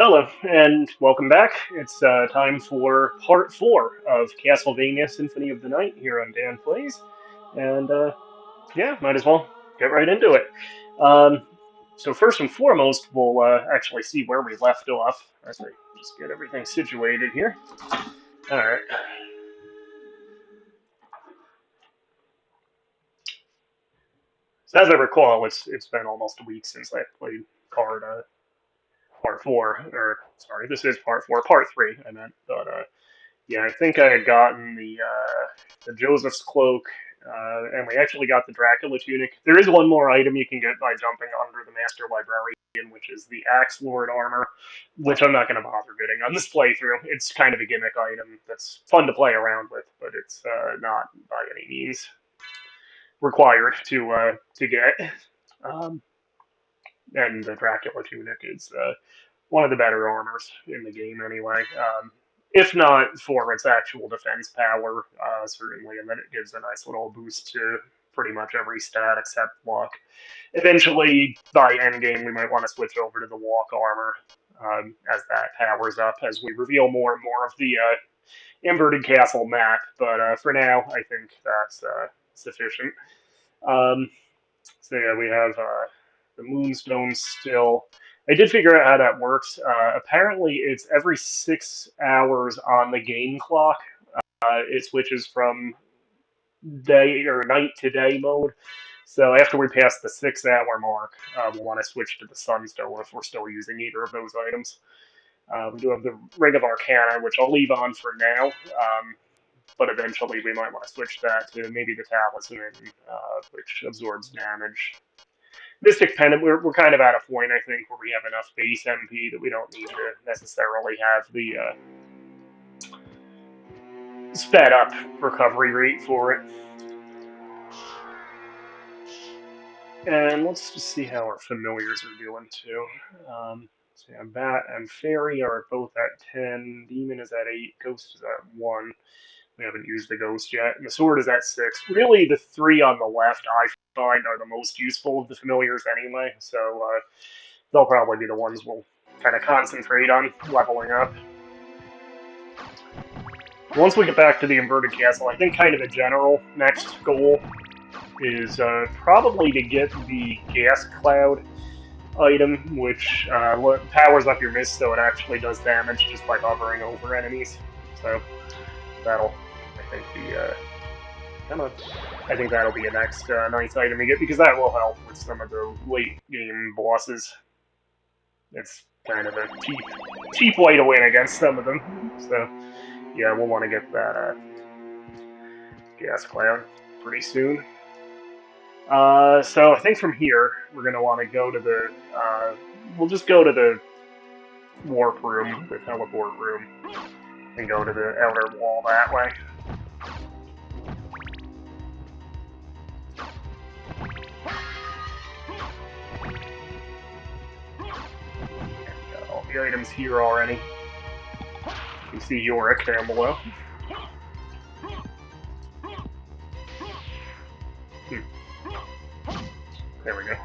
Hello, and welcome back. It's time for part 4 of Castlevania Symphony of the Night here on DanPlays. And yeah, might as well get right into it. Um, so, first and foremost, we'll actually see where we left off as I just get everything situated here. Alright, so as I recall, it's been almost a week since I played card part 4, or sorry, this is part 4, part 3, I meant, but yeah, I think I had gotten the Joseph's cloak, and we actually got the Dracula tunic. There is one more item you can get by jumping under the Master Librarian, which is the Axe Lord armor, which I'm not going to bother getting on this playthrough. It's kind of a gimmick item that's fun to play around with, but it's not by any means required to get. Um, and the Dracula tunic is one of the better armors in the game, anyway. If not for its actual defense power, certainly, and then it gives a nice little boost to pretty much every stat except luck. Eventually, by endgame, we might want to switch over to the walk armor as that powers up, as we reveal more and more of the inverted castle map. But for now, I think that's sufficient. Um, so yeah, we have the Moonstone still. I did figure out how that works. Apparently, it's every 6 hours on the game clock. It switches from day or night to day mode. So after we pass the 6 hour mark, we'll want to switch to the Sunstone if we're still using either of those items. We do have the Ring of Arcana, which I'll leave on for now. But eventually we might want to switch that to maybe the Talisman, which absorbs damage. Mystic Pendant, we're kind of at a point, I think, where we have enough base MP that we don't need to necessarily have the sped up recovery rate for it. And let's just see how our familiars are doing, too. So yeah, Bat and Fairy are both at 10, Demon is at 8, Ghost is at 1. We haven't used the Ghost yet, and the Sword is at 6. Really, the 3 on the left, I find, are the most useful of the familiars anyway, so they'll probably be the ones we'll kind of concentrate on leveling up. Once we get back to the inverted castle, I think kind of the general next goal is probably to get the gas cloud item, which powers up your mist, so it actually does damage just by hovering over enemies. So that'll, I think, be come on. I think that'll be a next nice item to get because that will help with some of the late game bosses. It's kind of a cheap way to win against some of them. So yeah, we'll want to get that gas cloud pretty soon. So I think from here we're gonna want to go to the. We'll just go to the warp room, the teleport room, and go to the outer wall that way. And got all the items here already. You can see Yorick down below. There we go.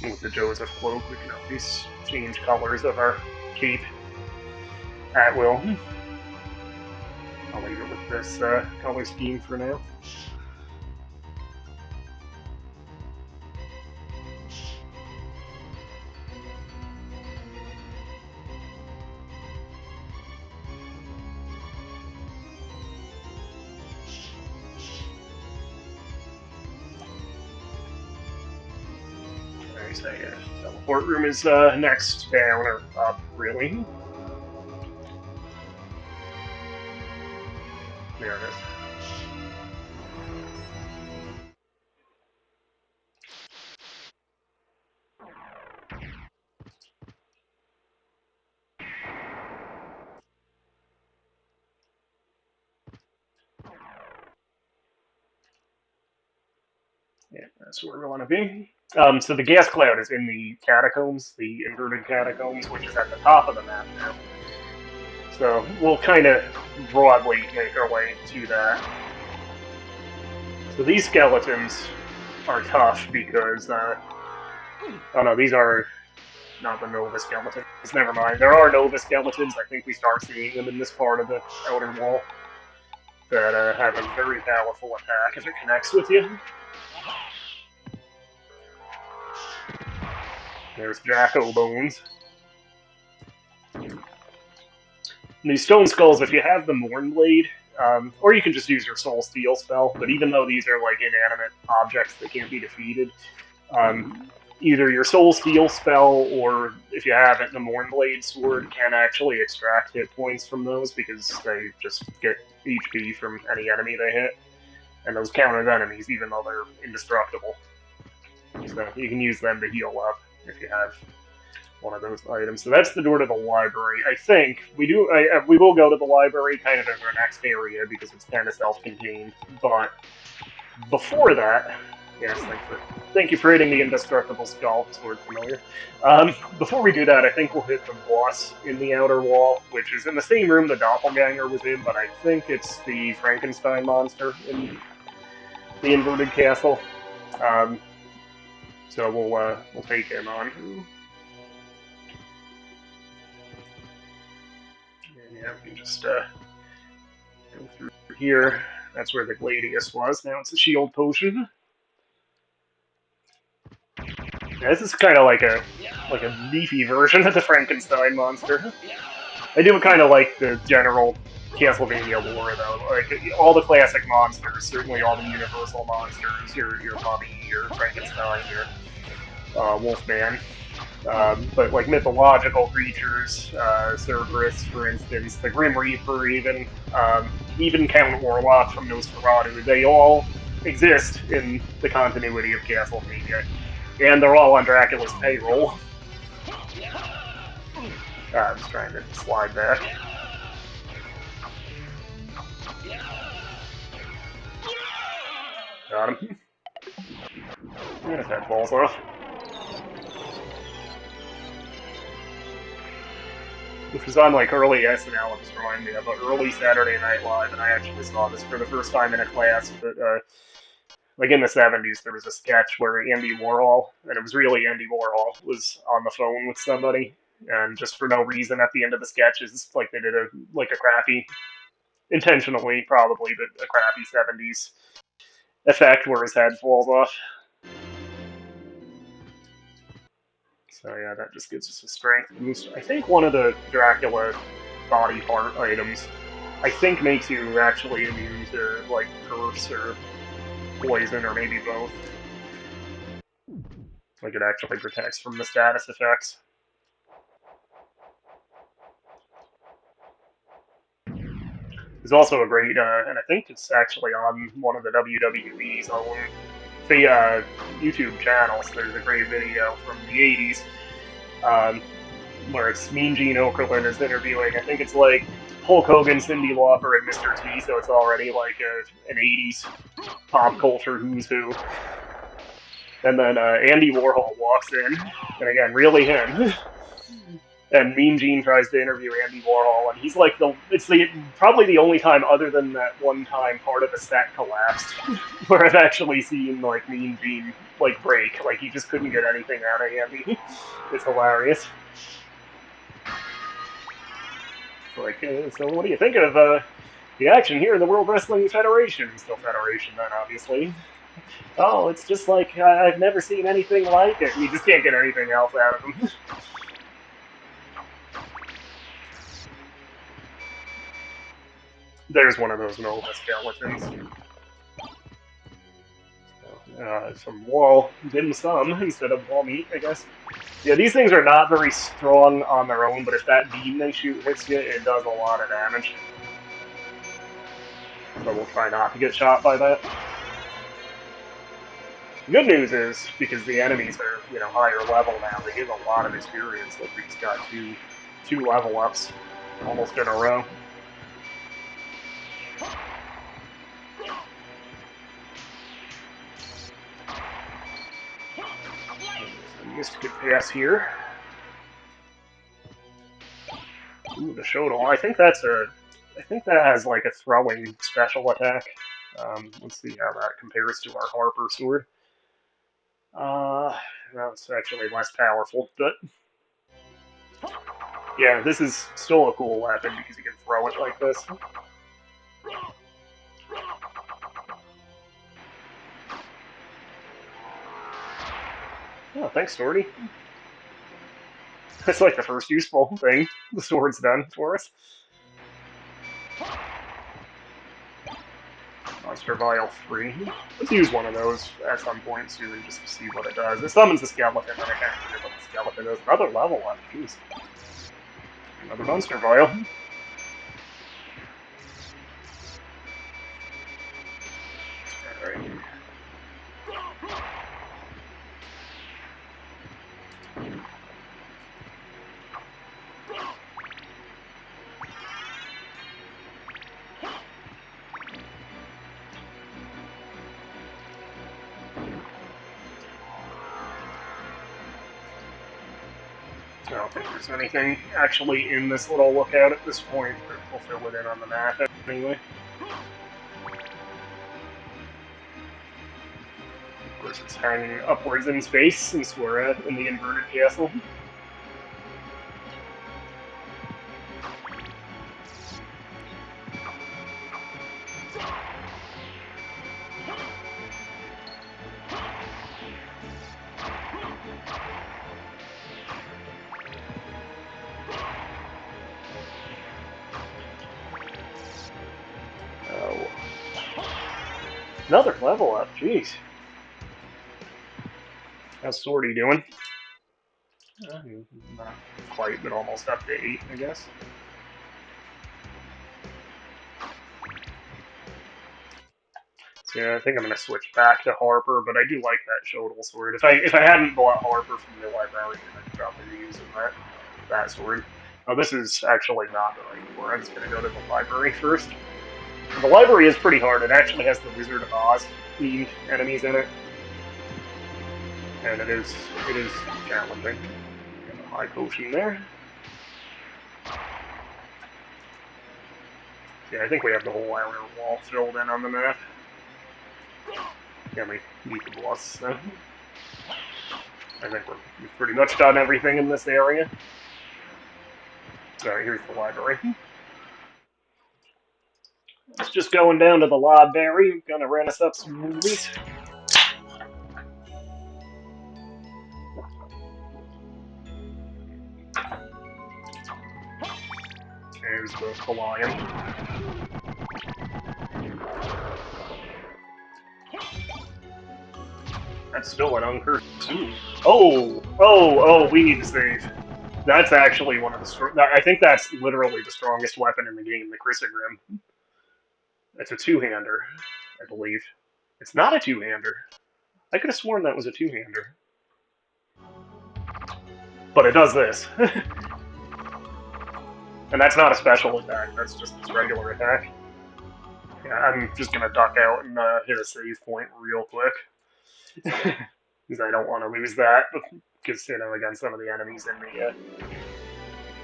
With the Joseph cloak, we can always change colors of our cape at will. I'll leave it with this color scheme for now. So yeah, teleport room is next down or up, really. There it is. Yeah, that's where we want to be. So the gas cloud is in the catacombs, the inverted catacombs, which is at the top of the map now. So we'll kind of broadly make our way to that. So these skeletons are tough because Oh no, these are not the Nova Skeletons. Never mind. There are Nova Skeletons. I think we start seeing them in this part of the Outer Wall that have a very powerful attack if it connects with you. There's Jacko Bones. And these Stone Skulls, if you have the Mournblade, or you can just use your Soul Steel spell, but even though these are like inanimate objects that can't be defeated, either your Soul Steel spell or if you have it, the Mournblade Sword can actually extract hit points from those because they just get HP from any enemy they hit. And those count as enemies even though they're indestructible. So you can use them to heal up if you have one of those items. So that's the door to the library. I think we will go to the library kind of as our next area because it's kind of self-contained. But before that, yes, thank you for hitting the indestructible skull. Sword familiar. Before we do that, I think we'll hit the boss in the outer wall, which is in the same room the doppelganger was in, but I think it's the Frankenstein monster in the inverted castle. So we'll take him on. Yeah, we can just go through here. That's where the Gladius was. Now it's a shield potion. Yeah, this is kind of like a beefy version of the Frankenstein monster. I do kind of like the general Castlevania lore, though. Like all the classic monsters, certainly all the Universal monsters, your Mummy, your Frankenstein, your Wolfman. But like mythological creatures, Cerberus, for instance, the Grim Reaper, even Count Warlock from Nosferatu, they all exist in the continuity of Castlevania, and they're all on Dracula's payroll. I'm just trying to slide back. Got him. And his head falls off. This was on like early SNL at Destroying Me, but early Saturday Night Live, and I actually saw this for the first time in a class. But like in the '70s, there was a sketch where Andy Warhol, and it was really Andy Warhol, was on the phone with somebody, and just for no reason, at the end of the sketch, is like they did a crappy, intentionally probably, but a crappy '70s effect where his head falls off. So yeah, that just gives us a strength boost. I think one of the Dracula body part items, I think makes you actually immune to like curse or poison or maybe both. Like it actually protects from the status effects. There's also a great, and I think it's actually on one of the WWE's own YouTube channels. There's a great video from the '80s where it's Mean Gene Okerlund is interviewing. I think it's like Hulk Hogan, Cyndi Lauper, and Mr. T. So it's already like an '80s pop culture who's who. And then Andy Warhol walks in, and again, really him. And Mean Gene tries to interview Andy Warhol, and he's like probably the only time other than that one time part of the set collapsed where I've actually seen like Mean Gene like break, like he just couldn't get anything out of Andy. It's hilarious. It's like, so what do you think of the action here in the World Wrestling Federation? Still Federation then, obviously. Oh, it's just like I've never seen anything like it. You just can't get anything else out of him. There's one of those Nova skeletons. Some wall dim sum instead of wall meat, I guess. Yeah, these things are not very strong on their own, but if that beam they shoot hits you, it does a lot of damage. So we'll try not to get shot by that. The good news is, because the enemies are, higher level now, they give a lot of experience. Like we just got two level ups almost in a row. Mystic pass here. Ooh, the Shodal. I think that has like a throwing special attack. Let's see how that compares to our Harper sword. Now it's actually less powerful, but yeah, this is still a cool weapon because you can throw it like this. Oh, thanks, Swordy. That's like the first useful thing the sword's done for us. Monster Vial 3. Let's use one of those at some point soon just to see what it does. It summons the skeleton, and I can't forget what the skeleton does. Another level up, jeez. Another Monster Vial. Alright. I don't think there's anything actually in this little lookout at this point, but we'll fill it in on the map anyway. Of course, it's hanging upwards in space since we're in the inverted castle. Oh. Another level up, jeez. How's Swordy doing? Not quite, but almost up to 8, I guess. So yeah, I think I'm gonna switch back to Harper, but I do like that Shodal sword. If I hadn't bought Harper from the librarian, I'd probably be using that sword. Oh, this is actually not the right door. I'm just gonna go to the library first. The library is pretty hard. It actually has the Wizard of Oz themed enemies in it, and it is challenging. Got a high potion there. Yeah, I think we have the whole outer wall filled in on the map. Yeah, we beat the boss, so I think we've pretty much done everything in this area. Alright, here's the library. It's just going down to the library. Gonna rent us up some movies. There's the lion. That's still an uncursed. Oh, we need to save. That's actually one of the I think that's literally the strongest weapon in the game, the Crissaegrim. It's a two-hander, I believe. It's not a two-hander. I could have sworn that was a two-hander. But it does this. And that's not a special attack, that's just its regular attack. Yeah, I'm just gonna duck out and hit a save point real quick. Because I don't want to lose that. Because, you know, again, some of the enemies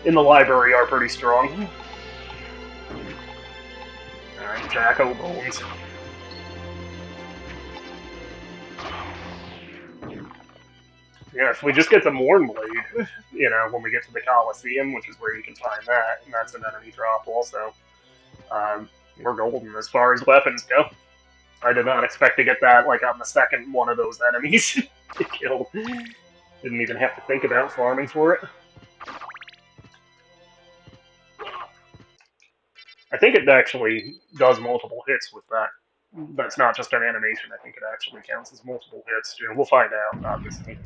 in the library are pretty strong. Alright, Jacko Bones. Yeah, if we just get the Mournblade, you know, when we get to the Coliseum, which is where you can find that, and that's an enemy drop also, we're golden as far as weapons go. I did not expect to get that, like, on the second one of those enemies to kill. Didn't even have to think about farming for it. I think it actually does multiple hits with that. That's not just an animation, I think it actually counts as multiple hits, too. We'll find out, obviously.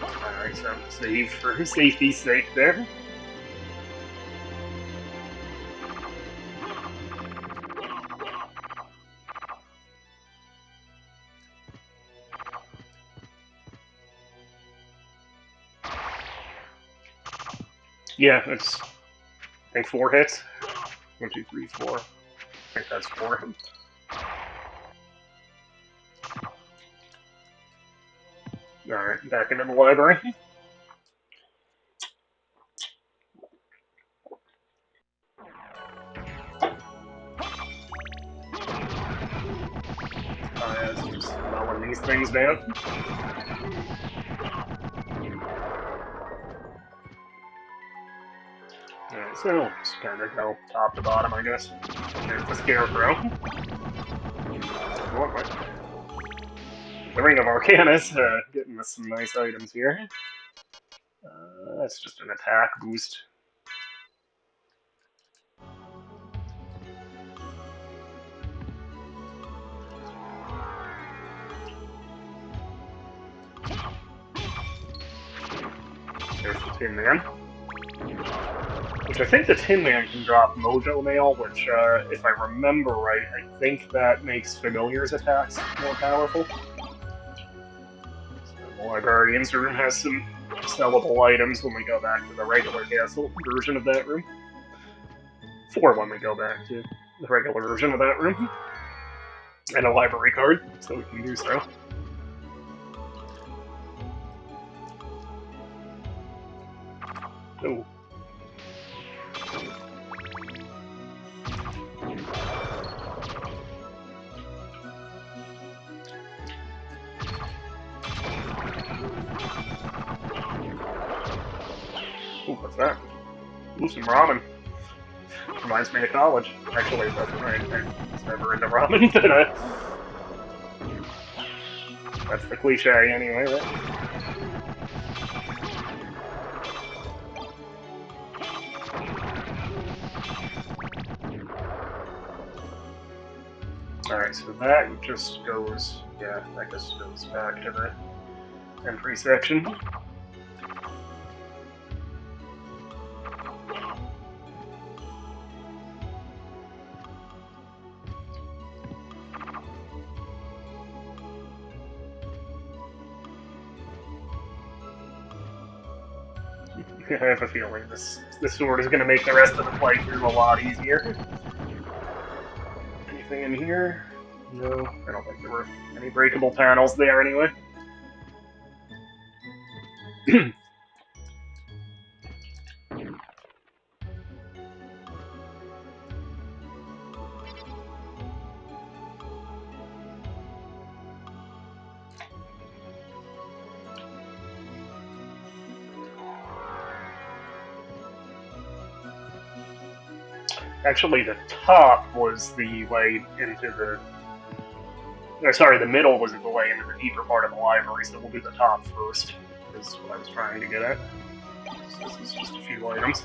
Alright, so save for safety's sake there. Yeah, it's, I think 4 hits. 1, 2, 3, 4. I think that's 4. Alright, back into the library. slowing these things down. Alright, so we'll just kind of go top to bottom, I guess. There's the Scarecrow. What? The Ring of Arcanus, getting us some nice items here. That's just an attack boost. There's the Tin Man. Which I think the Tin Man can drop Mojo Mail, which, if I remember right, I think that makes Familiar's attacks more powerful. So the Librarian's room has some sellable items when we go back to the regular castle version of that room. For when we go back to the regular version of that room. And a library card, so we can do so. Ooh. Ooh, what's that? Ooh, some ramen. Reminds me of college. Actually, it doesn't. I was never into ramen, but that's the cliche anyway, right? Alright, so that just goes, yeah, that just goes back to the entry section. I have a feeling this sword is going to make the rest of the playthrough a lot easier. Anything in here? No, I don't think there were any breakable panels there anyway. Actually, the top was the way into the... Or, sorry, the middle was the way into the deeper part of the library, so we'll do the top first, is what I was trying to get at. So this is just a few items.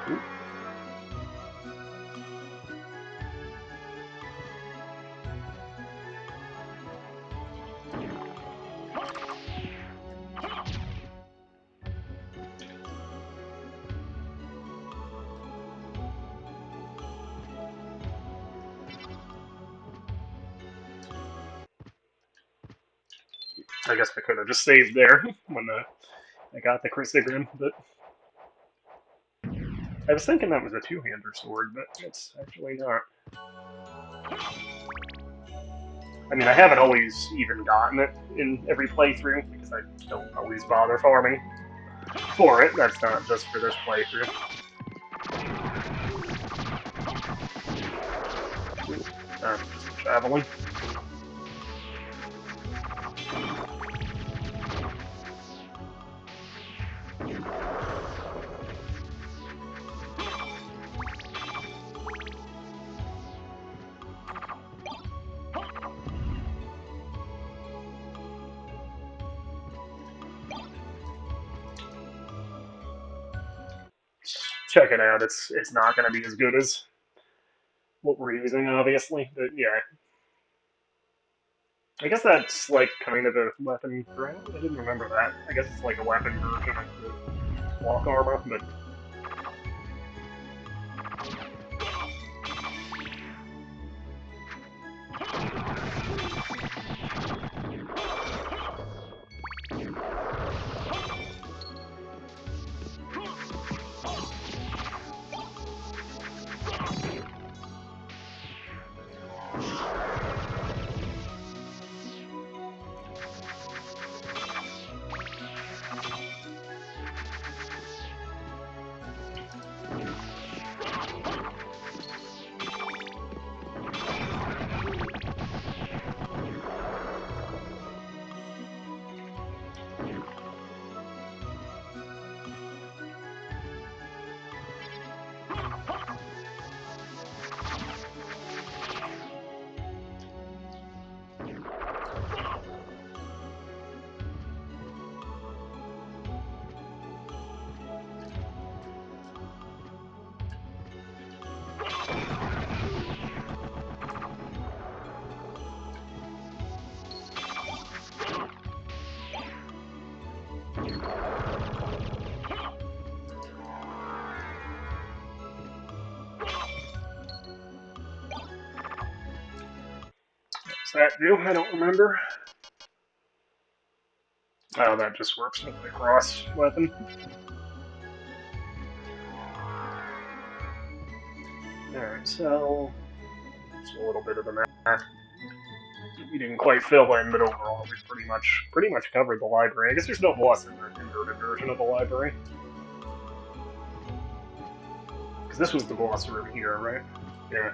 Ooh. I guess I could have just saved there when I got the Crissaegrim, but I was thinking that was a two-hander sword, but it's actually not. I mean, I haven't always even gotten it in every playthrough, because I don't always bother farming for it. That's not just for this playthrough. Just traveling. Check it out. It's not going to be as good as what we're using, obviously, but yeah. I guess that's like kind of a weapon ground. I didn't remember that. I guess it's like a weapon version of the block armor, but that do? I don't remember. Oh, that just works with the cross weapon. Alright, so just a little bit of the map. We didn't quite fill in, but overall we pretty much covered the library. I guess there's no boss in the inverted version of the library. Because this was the boss room here, right? Yeah.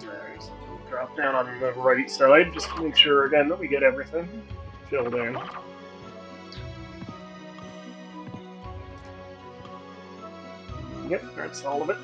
Alright, so we'll drop down on the right side just to make sure again that we get everything filled in. Yep, that's all of it.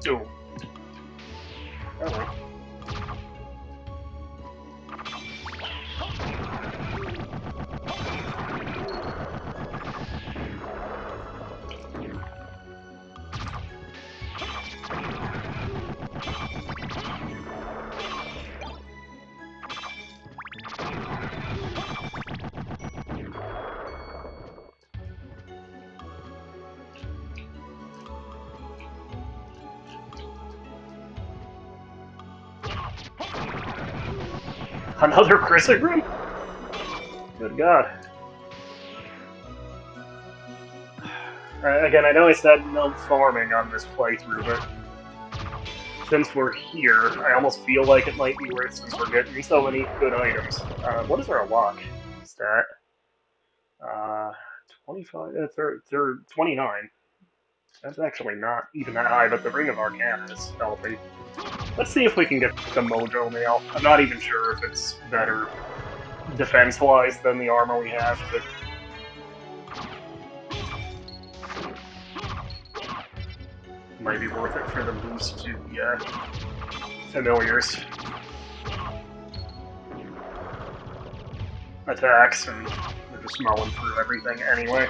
Oh. Oh. Another Crissaegrim? Good God. Again, I know I said no farming on this playthrough, but since we're here, I almost feel like it might be worth since we're getting so many good items. What is our luck stat? 25, 29. That's actually not even that high, but the Ring of Arcana is helping. Let's see if we can get the Mojo Mail. I'm not even sure if it's better defense-wise than the armor we have, but might be worth it for the boost to the familiars. Attacks, and we're just mulling through everything anyway.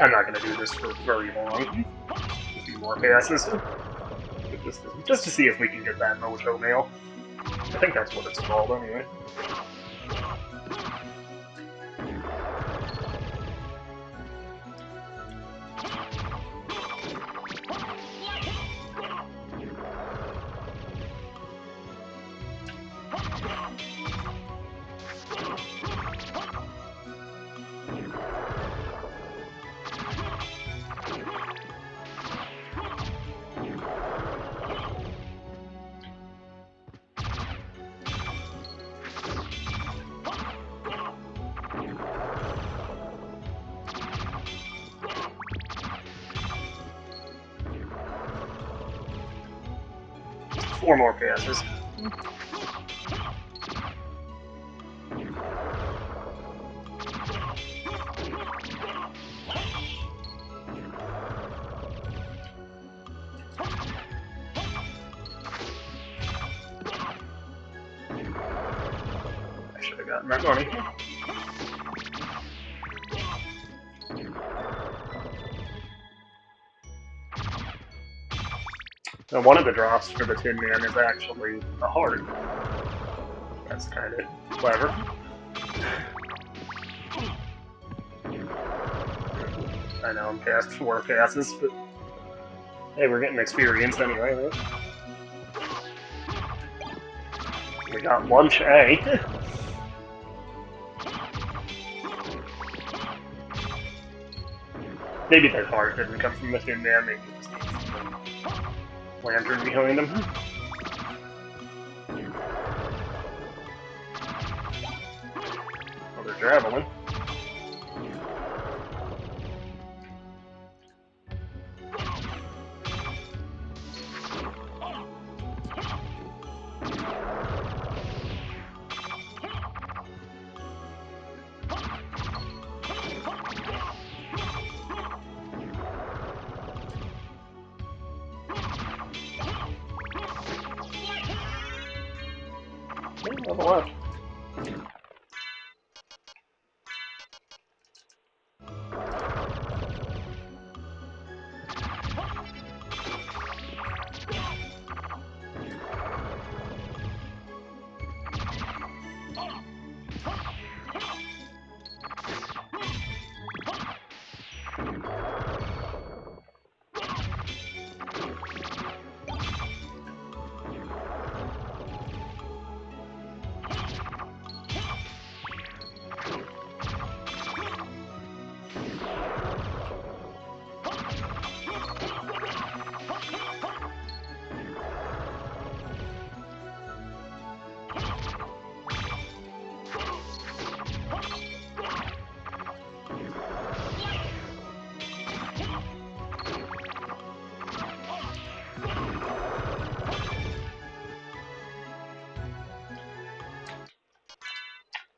I'm not going to do this for very long. A few more passes. Just to see if we can get that Mojo Mail. I think that's what it's called, anyway. Four more passes. gotten that money. Now, one of the drops for the Tin Man is actually a heart. That's kind of clever. I know I'm past 4 passes, but hey, we're getting experience anyway, right? We got lunch A. Maybe that heart didn't come from the Tin Man, maybe it just came from the lantern behind him. Another javelin. Level up.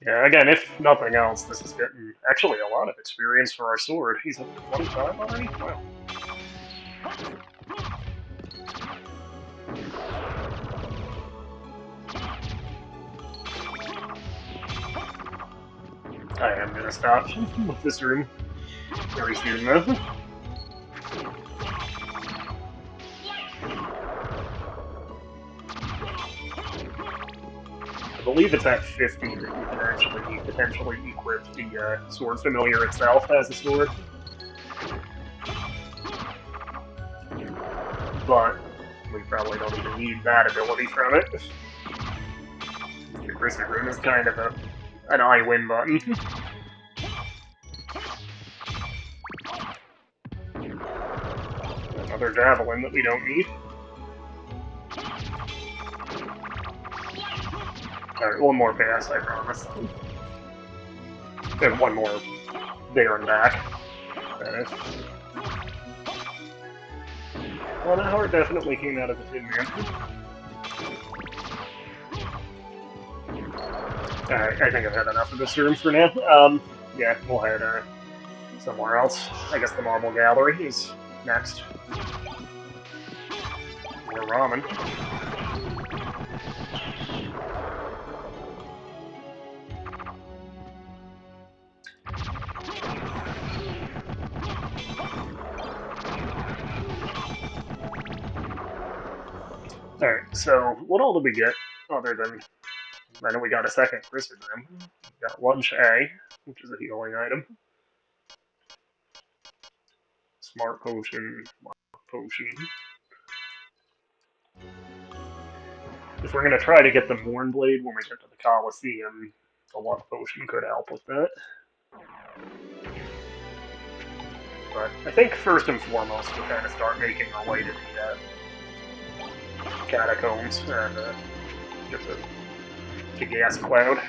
Yeah, again, if nothing else, this is getting actually a lot of experience for our sword. He's up to 25 already? Wow. I am gonna stop with this room very soon, though. I believe it's at 50 that you can actually potentially equip the sword familiar itself as a sword. But we probably don't even need that ability from it. The Crissaegrim is kind of an I win button. Another javelin that we don't need. Alright, one more pass, I promise. And one more there and back. That is. Well, that heart definitely came out of the Tin Man. Alright, I think I've had enough of this room for now. Yeah, we'll head somewhere else. I guess the Marble Gallery is next. More ramen. Alright, so what all did we get other than... I know we got a second Crissaegrim. We got lunch A, which is a healing item. Smart potion, potion. If we're gonna try to get the Mournblade when we get to the Coliseum, the luck potion could help with that. But I think first and foremost we'll kind of start making our way to the catacombs and get the gas cloud.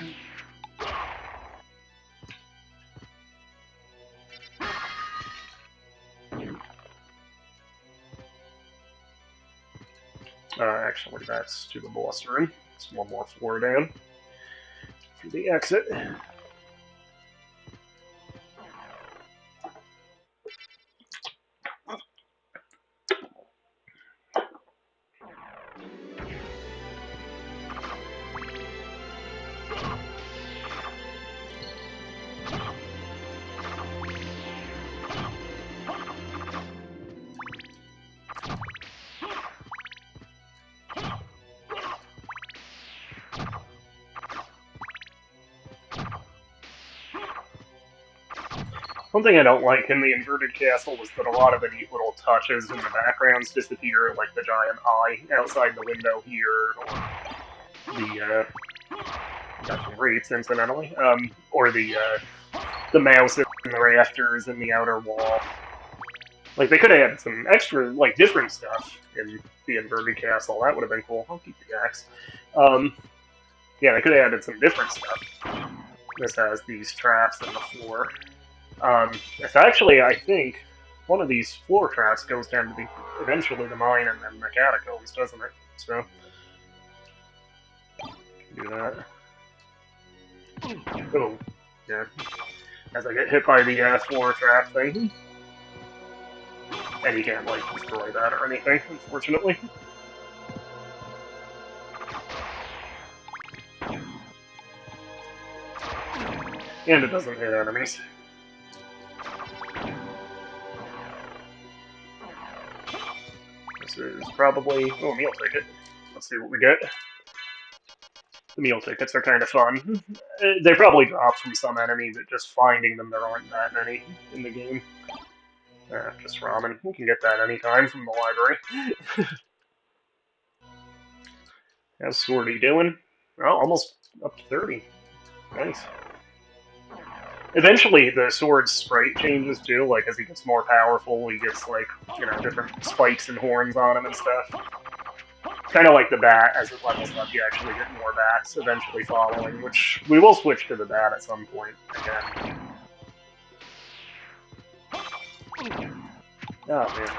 Actually, that's to the boss room. It's one more floor down for the exit. One thing I don't like in the inverted castle was that a lot of the neat little touches in the backgrounds disappear, like the giant eye outside the window here, or the that's great, incidentally, or the mouse in the rafters in the outer wall. Like they could have had some extra, like different stuff in the inverted castle. That would have been cool. I'll keep the axe. Um, yeah, they could have added some different stuff. This has these traps in the floor. It's actually, I think, one of these floor traps goes down to the eventually the mine and then the catacombs, doesn't it? So do that. Oh, yeah. As I get hit by the floor trap thing, and you can't like destroy that or anything, unfortunately. And it doesn't hit enemies. This is probably... oh, meal ticket. Let's see what we get. The meal tickets are kind of fun. They probably drop from some enemy, but just finding them, there aren't that many in the game. Just ramen. We can get that anytime from the library. How's Swordy doing? Well, almost up to 30. Nice. Eventually, the sword's sprite changes too. Like, as he gets more powerful, he gets, like, you know, different spikes and horns on him and stuff. Kind of like the bat, as it levels up, you actually get more bats eventually following, which we will switch to the bat at some point again. Oh, man.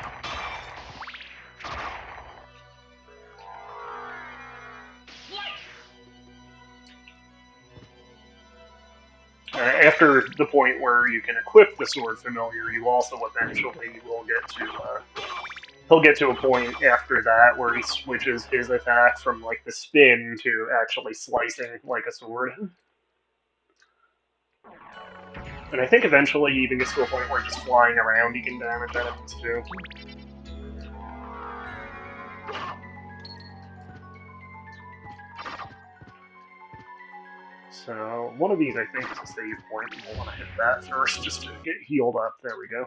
After the point where you can equip the sword familiar, you also eventually will get to, he'll get to a point after that where he switches his attack from, like, the spin to actually slicing like a sword. And I think eventually he even gets to a point where just flying around he can damage enemies too. So, one of these I think is a save point, and we'll want to hit that first just to get healed up. There we go.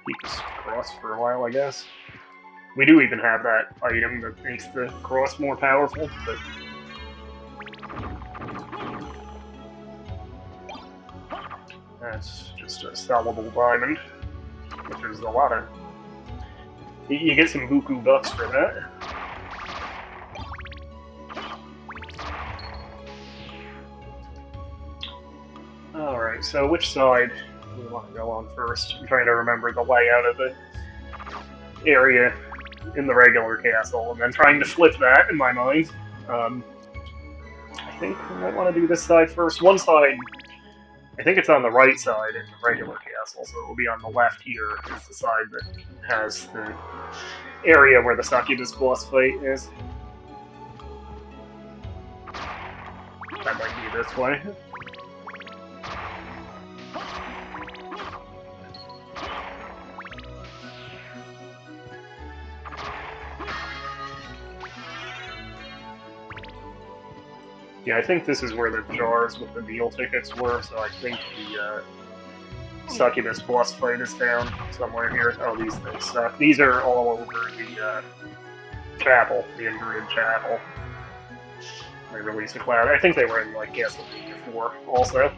Keep this cross for a while, I guess. We do even have that item that makes the cross more powerful, but... that's just a sellable diamond, which is a lot of... you get some buku bucks for that. Alright, so which side do we want to go on first? I'm trying to remember the layout of the area in the regular castle, and then trying to flip that in my mind. I think we might want to do this side first. One side, I think it's on the right side in the regular castle, so it will be on the left here is the side that has the area where the succubus boss fight is. That might be this way. Yeah, I think this is where the jars with the meal tickets were, so I think the succubus boss fight is down somewhere here. Oh, these things suck. These are all over the chapel, the inverted chapel. They released a cloud. I think they were in, like, Castlevania 4 also.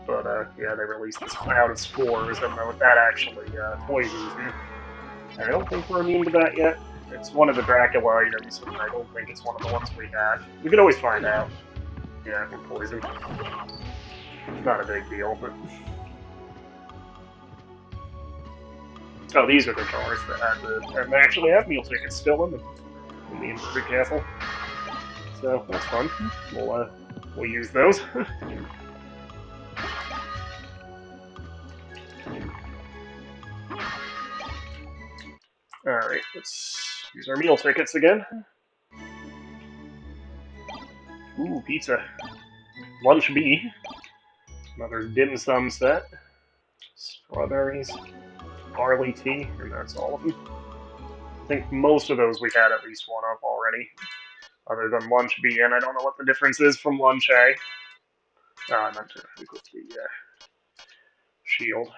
But, yeah, they released this cloud of spores, and that actually poisons you. I don't think we're immune to that yet. It's one of the Dracula items, and I don't think it's one of the ones we have. We could always find out. Yeah, we're poisoned. Not a big deal, but... oh, these are the jars that had the... and they actually have meal tickets still in them. In the inverted castle. So, that's fun. We'll use those. Alright, let's use our meal tickets again. Ooh, pizza. Lunch B. Another dim sum set. Strawberries. Barley tea, and that's all of them. I think most of those we had at least one of already. Other than lunch B, and I don't know what the difference is from lunch A. I meant to equip the shield.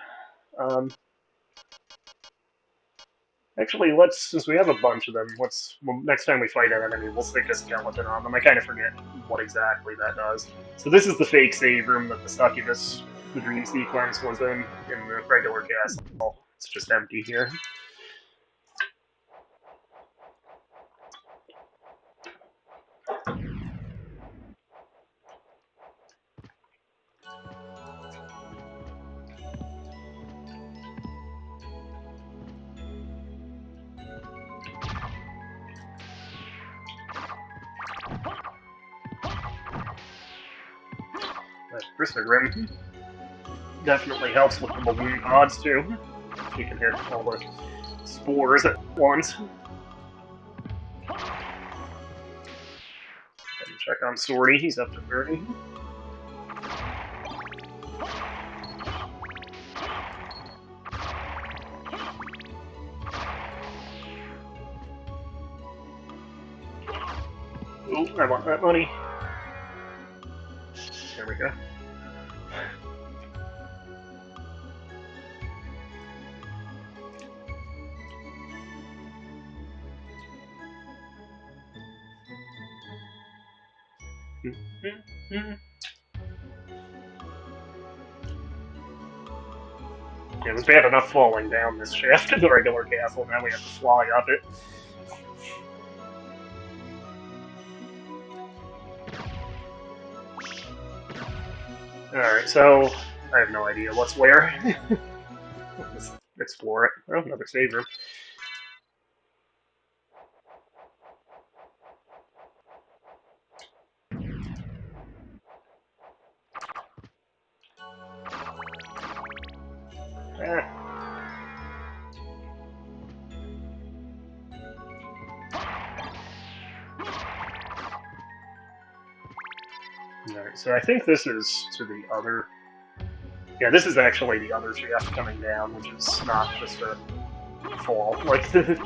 Actually, since we have a bunch of them, next time we fight an enemy, we'll stick a skeleton on them. I kind of forget what exactly that does. So this is the fake save room that the succubus, the dream sequence, was in the regular castle. It's just empty here. Crissaegrim definitely helps with the balloon pods too. You can hit all the spores at once. And check on Swordy, he's up to 30. Ooh, I want that money. There we go. It was bad enough falling down this shaft in the regular castle, now we have to fly up it. Alright, so I have no idea what's where. Let's explore it. Oh, another save room. Alright, so I think this is to the other... Yeah, this is actually the other shaft coming down, which is not just a fall like the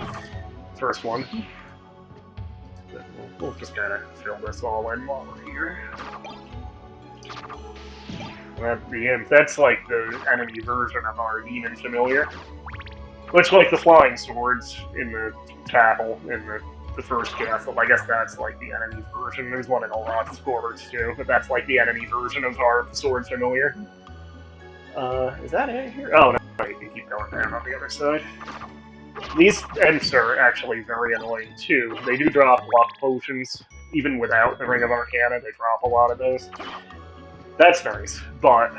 first one. But we'll just kind of fill this all in while we're here. The imp, that's like the enemy version of our demon familiar. Much like the flying swords in the chapel in the first castle. I guess that's like the enemy version. There's one in Olaf's quarters too, but that's like the enemy version of our sword familiar. Is that it here? Oh, no, you can keep going down on the other side. These imps are actually very annoying too. They do drop luck potions, even without the Ring of Arcana, they drop a lot of those. That's nice, but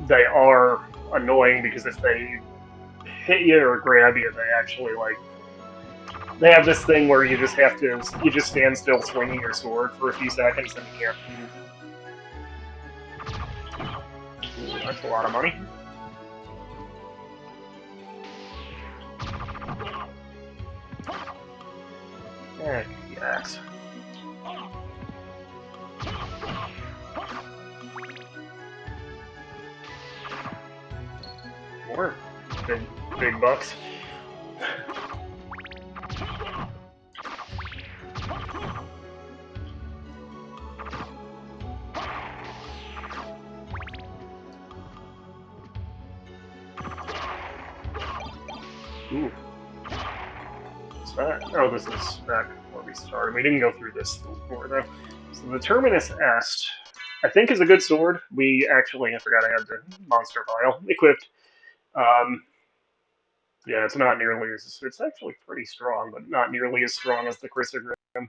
they are annoying because if they hit you or grab you, they actually they have this thing where you just stand still swinging your sword for a few seconds and you can't move. Ooh, that's a lot of money. Yes. More big bucks. Ooh. What's that? Oh, this is back where we started. We didn't go through this before, though. So the Terminus Est, I think, is a good sword. We actually, I forgot I had the Monster Vial equipped. Yeah, it's not nearly as... It's actually pretty strong, but not nearly as strong as the Crissaegrim.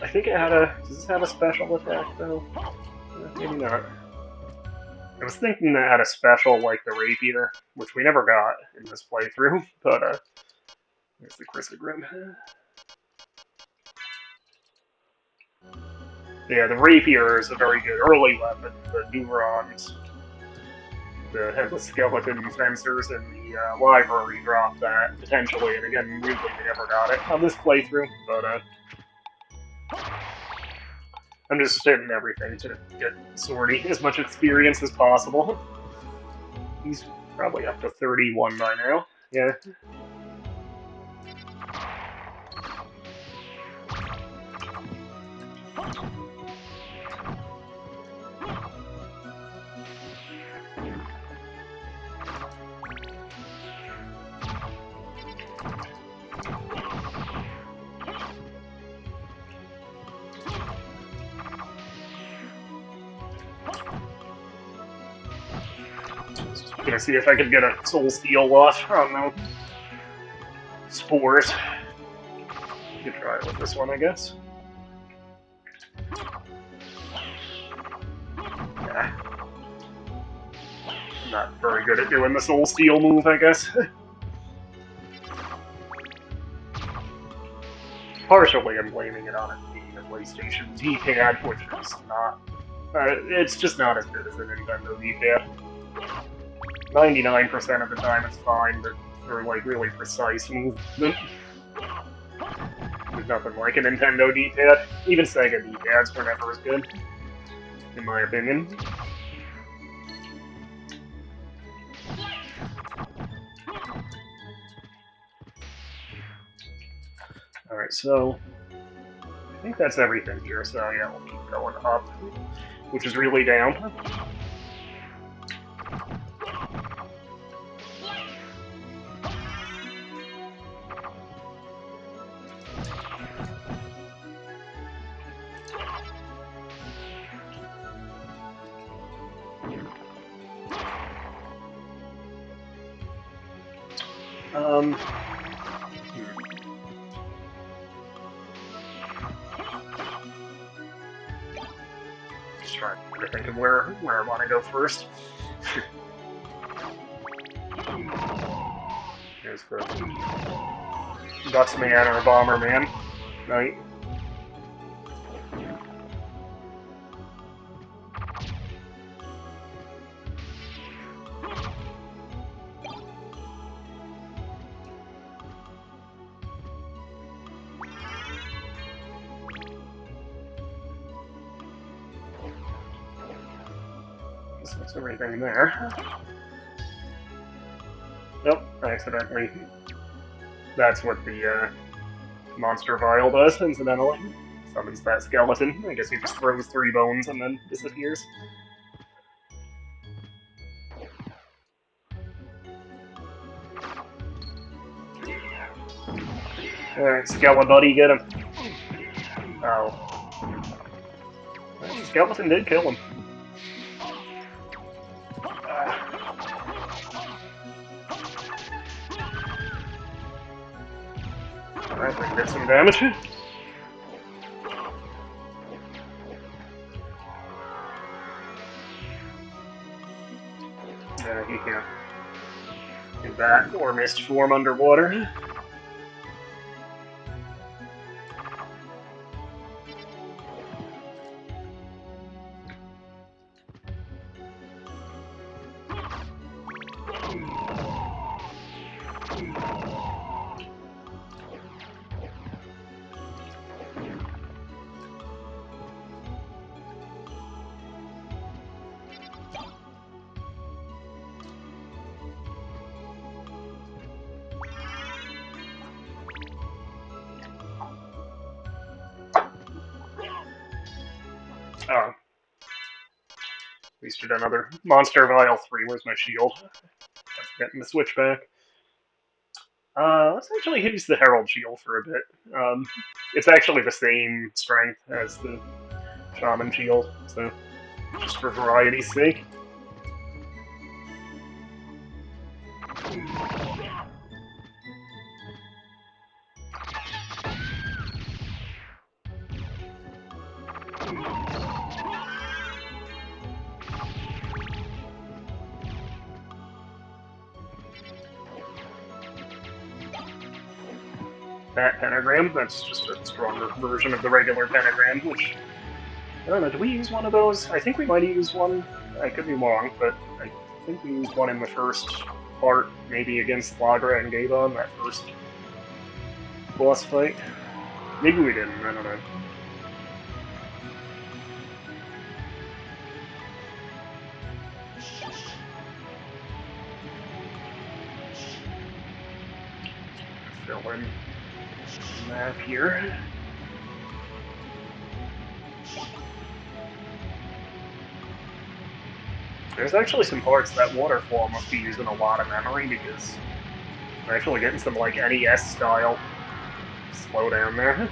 I think it had a... Does this have a special attack, though? Maybe not. I was thinking that had a special like the Rapier, which we never got in this playthrough, but there's the Crissaegrim. Yeah, the Rapier is a very good early weapon. The Durons, the Headless Skeleton Fencers in the library drop that, potentially, and again, weirdly we never got it on this playthrough, but I'm just hitting everything to get Swordy as much experience as possible. He's probably up to 31 by now. Yeah. Gonna see if I can get a Soul Steal off on the spores. You could try it with this one, I guess. Yeah. I'm not very good at doing the Soul Steal move, I guess. Partially, I'm blaming it on it being a PlayStation D-pad, which is not. It's just not as good as a Nintendo D-pad. 99% of the time it's fine, but for like really precise movement, there's nothing like a Nintendo D-pad. Even Sega D-pads were never as good, in my opinion. Alright, so I think that's everything here, so yeah, we'll keep going up, which is really down. Just trying to think of where I want to go first. Here's the Guts Man or Bomber Man. Right. So that's everything there. Nope, accidentally. That's what the Monster Vial does, incidentally. Summons that skeleton. I guess he just throws 3 bones and then disappears. Alright, Skelebuddy, get him. Oh. Well, the skeleton did kill him. Alright, we did some damage. He can't do that or Mist Form underwater. Oh. Wasted another Monster Vial 3. Where's my shield? That's getting the switch back. Let's actually use the Herald Shield for a bit. It's actually the same strength as the Shaman Shield, so just for variety's sake. That pentagram, that's just a stronger version of the regular pentagram, which, I don't know, do we use one of those? I think we might have used one, I could be wrong, but I think we used one in the first part, maybe against Lagra and Gabon, that first boss fight. Maybe we didn't, I don't know. Fill in the map here. There's actually some parts that waterfall must be using a lot of memory because I'm actually getting some like NES style slowdown there.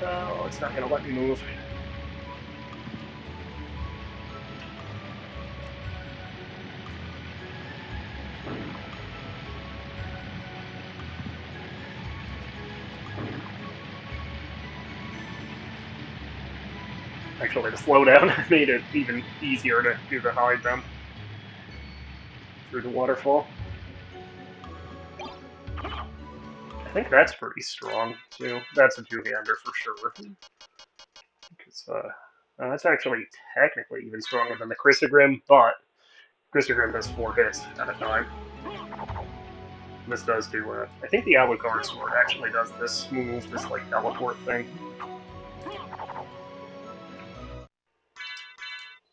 Oh, it's not gonna let me move. Actually, the slowdown made it even easier to do the high jump through the waterfall. I think that's pretty strong, too. That's a two-hander for sure. Because, that's actually technically even stronger than the Crissaegrim, but Crissaegrim does 4 hits at a time. This does do, I think the Alucard sword actually does this move, this, like, teleport thing.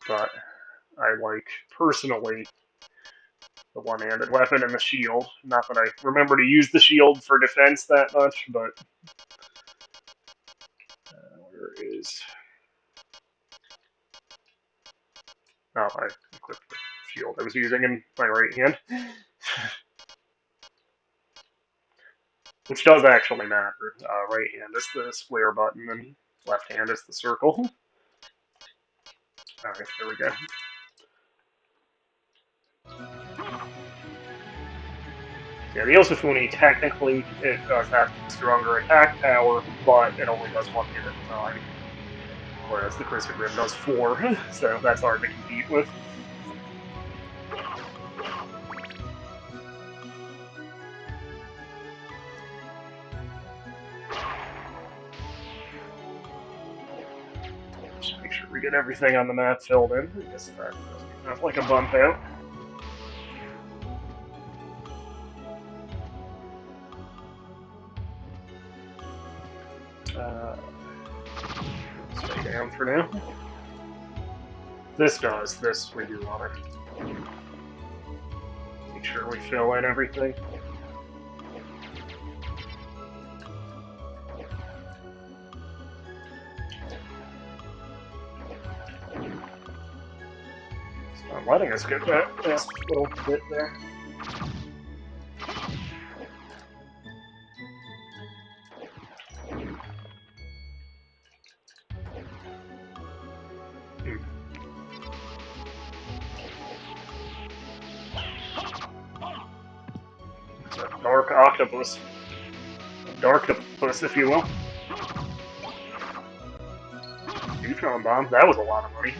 But I like, personally, the one-handed weapon and the shield. Not that I remember to use the shield for defense that much, but where is... Oh, I equipped the shield I was using in my right hand. Which does actually matter. Right hand is the square button, and left hand is the circle. Alright, there we go. Yeah, the SYMPHONY, technically, it does have stronger attack power, but it only does 1 hit at a time. Whereas the Crissaegrim does 4, so that's hard to compete with. Just make sure we get everything on the map filled in. I guess that doesn't have like a bump out. Stay down for now. This does. This we do want to make sure we fill in everything. It's not letting us get that last little bit there. It's a dark octopus. A darktopus, if you will. Neutron bomb. That was a lot of money.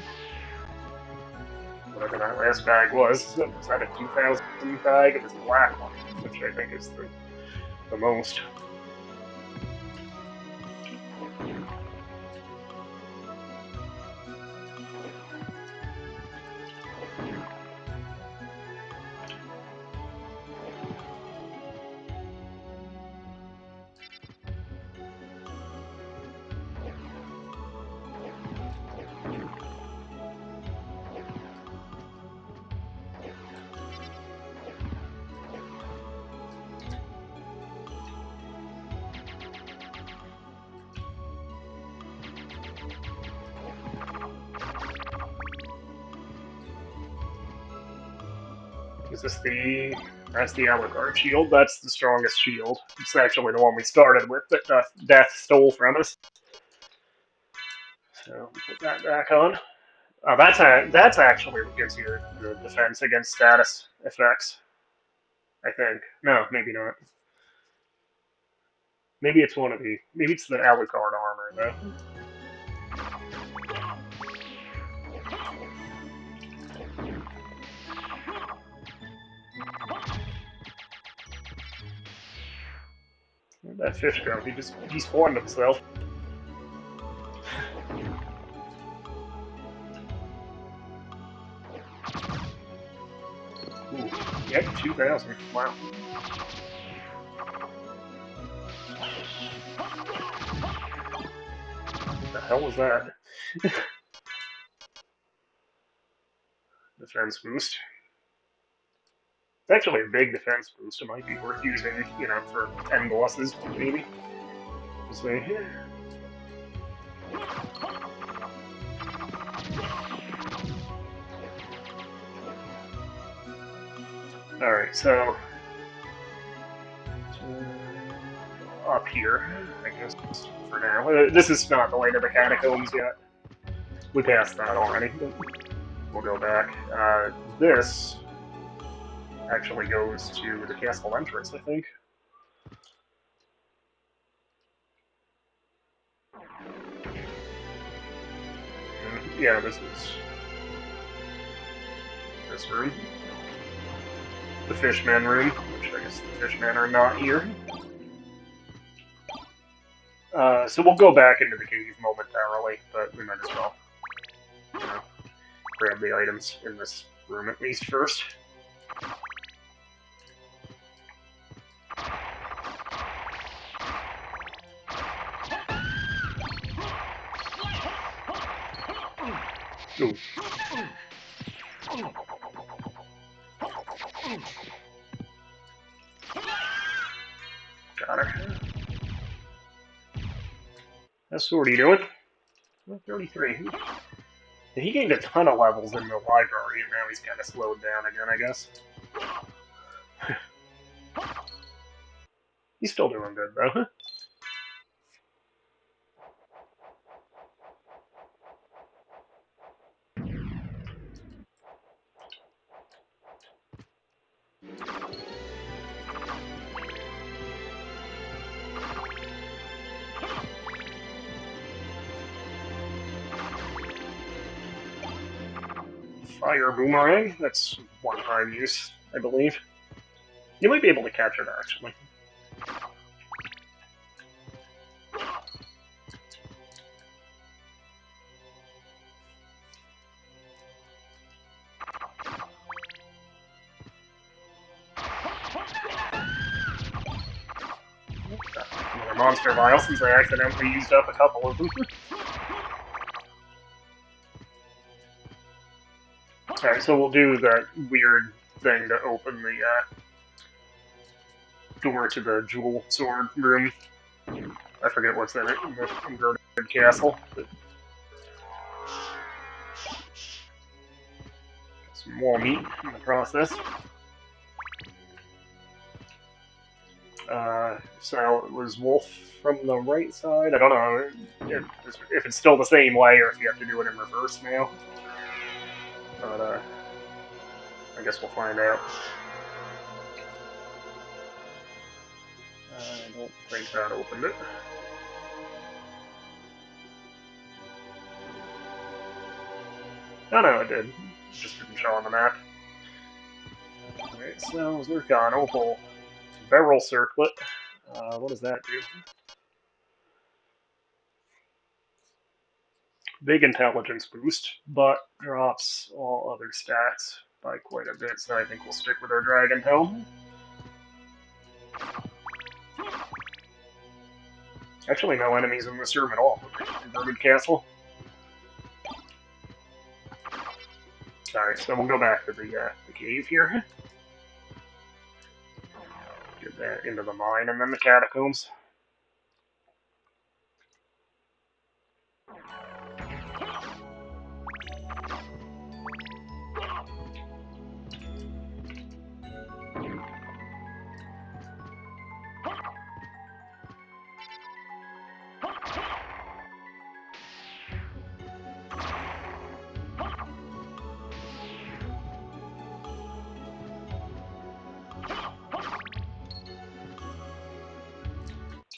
Whatever that last bag was. Was that a 2,000 bag? It was the black one, which I think is the most. Is this the... That's the Alucard shield. That's the strongest shield. It's actually the one we started with that Death stole from us. So, put that back on. That's actually what gives you the defense against status effects. I think. No, maybe not. Maybe it's one of the... Maybe it's the Alucard armor, though. Where'd that fish go? He just despawned himself. Ooh, yep, 2,000. Wow. What the hell was that? defense boost. It's actually a big defense boost. It might be worth using, you know, for 10 bosses, maybe. We'll see. Alright, so up here, I guess, for now. This is not the way to the catacombs yet. We passed that already, but we'll go back. This actually goes to the castle entrance, I think. And yeah, this is this room. The Fishmen room, which I guess the Fishmen are not here. So we'll go back into the cave momentarily, but we might as well, you know, grab the items in this room at least first. Ooh. Got her. How's Swordy doing? 33. He gained a ton of levels in the library, and now he's kind of slowed down again, I guess. He's still doing good, though. Fire boomerang. That's one-time use, I believe. You might be able to catch it, actually. Another monster vial, since I accidentally used up a couple of them. Alright, so we'll do that weird thing to open the door to the jewel sword room. I forget what's in it, in the inverted castle. But some more meat in the process. So it was Wolf from the right side. I don't know if it's still the same way or if you have to do it in reverse now. But I guess we'll find out. I don't think that opened it. Oh no, it did. It just didn't show on the map. Alright, so Zircon, Opal, Barrel Circlet. What does that do? Big intelligence boost, but drops all other stats by quite a bit, so I think we'll stick with our Dragon Helm. Actually, no enemies in this room at all with the inverted castle. Alright, so we'll go back to the cave here. Get that into the mine and then the catacombs.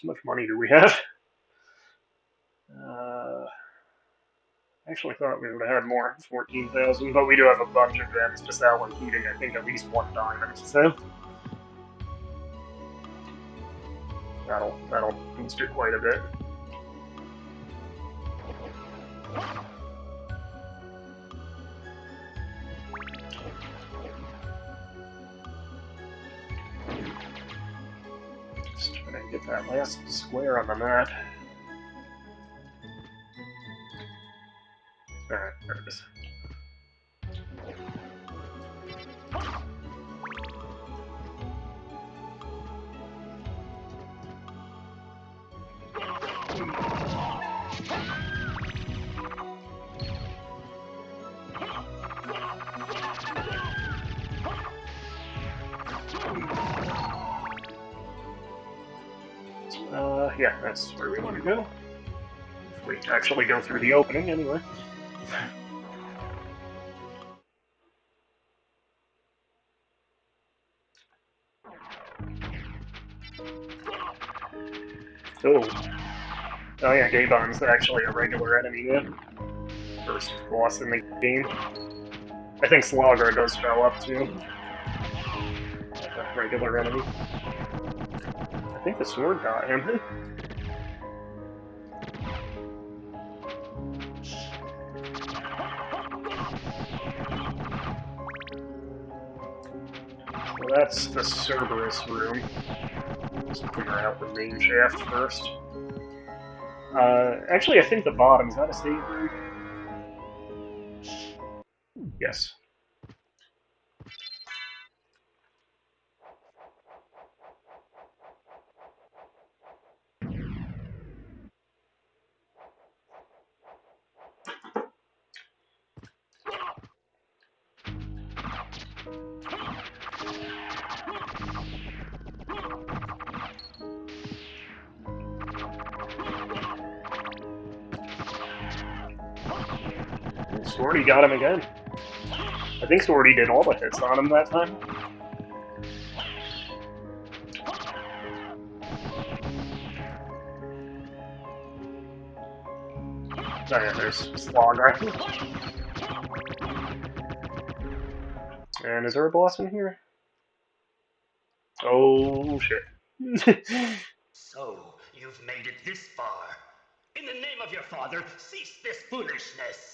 How much money do we have? Actually thought we would have had more, 14,000, but we do have a bunch of gems to sell, including, I think, at least one diamond, so that'll boost it quite a bit. Just trying to get that last square on the map. Alright, there it is. yeah, that's where we want to go. If we actually go through the opening, anyway. Oh. Oh yeah, Gaybon's actually a regular enemy now. First boss in the game. I think Slogger does show up too. A regular enemy. I think the sword got him. So that's the Cerberus room. Let's clear out the main shaft first. Actually, I think the bottom, is that a save room? Yes. Swordy got him again. I think Swordy did all the hits on him that time. Oh yeah, there's Slogger. And is there a boss in here? Oh shit. So, you've made it this far. In the name of your father, cease this foolishness!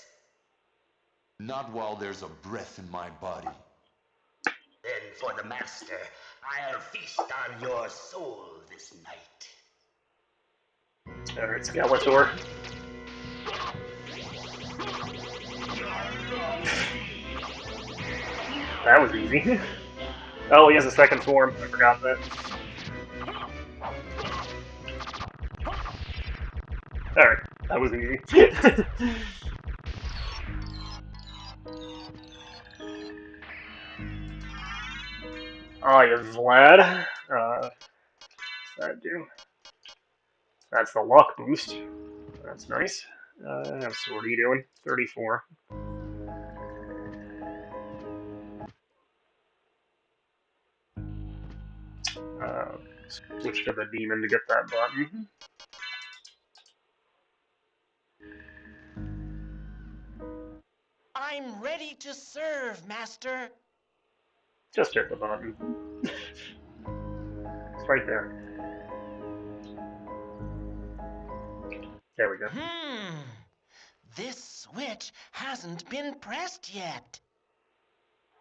Not while there's a breath in my body. Then for the master, I'll feast on your soul this night. Alright, Skeletor. That was easy. Oh, he has a second form. I forgot that. Alright, that was easy. Oh, yeah, Vlad. What's that do? That's the luck boost. That's nice. How's Swordy doing? 34. Switch to the demon to get that button. I'm ready to serve, Master. Just hit the button. It's right there. There we go. This switch hasn't been pressed yet.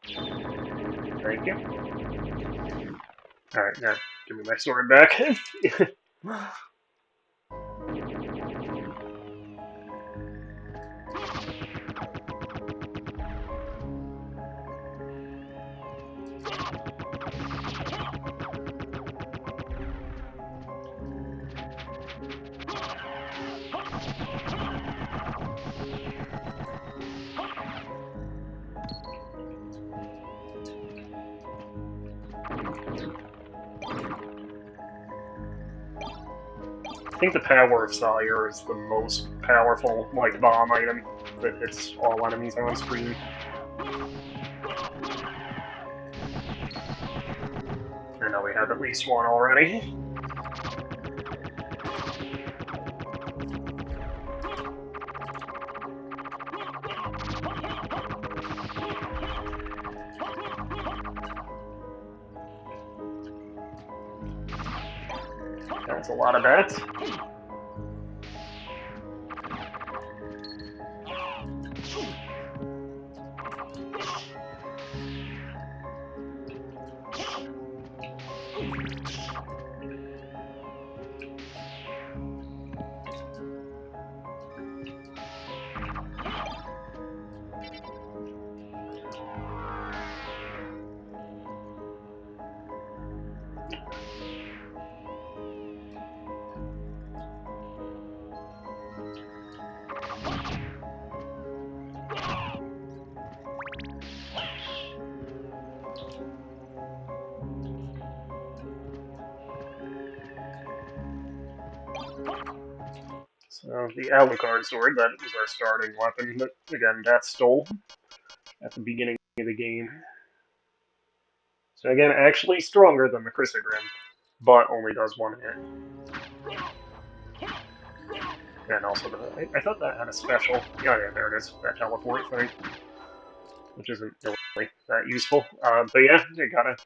Thank you. Alright, now give me my sword back. I think the power of Sire is the most powerful, like, bomb item that hits all enemies on screen. I know we have at least one already. That's a lot of bats. So the Alucard sword, that was our starting weapon, but again, that stole at the beginning of the game. So again, actually stronger than the Crissaegrim, but only does one hit. And also, I thought that had a special. Yeah, there it is, that teleport thing, which isn't really that useful. But yeah, you gotta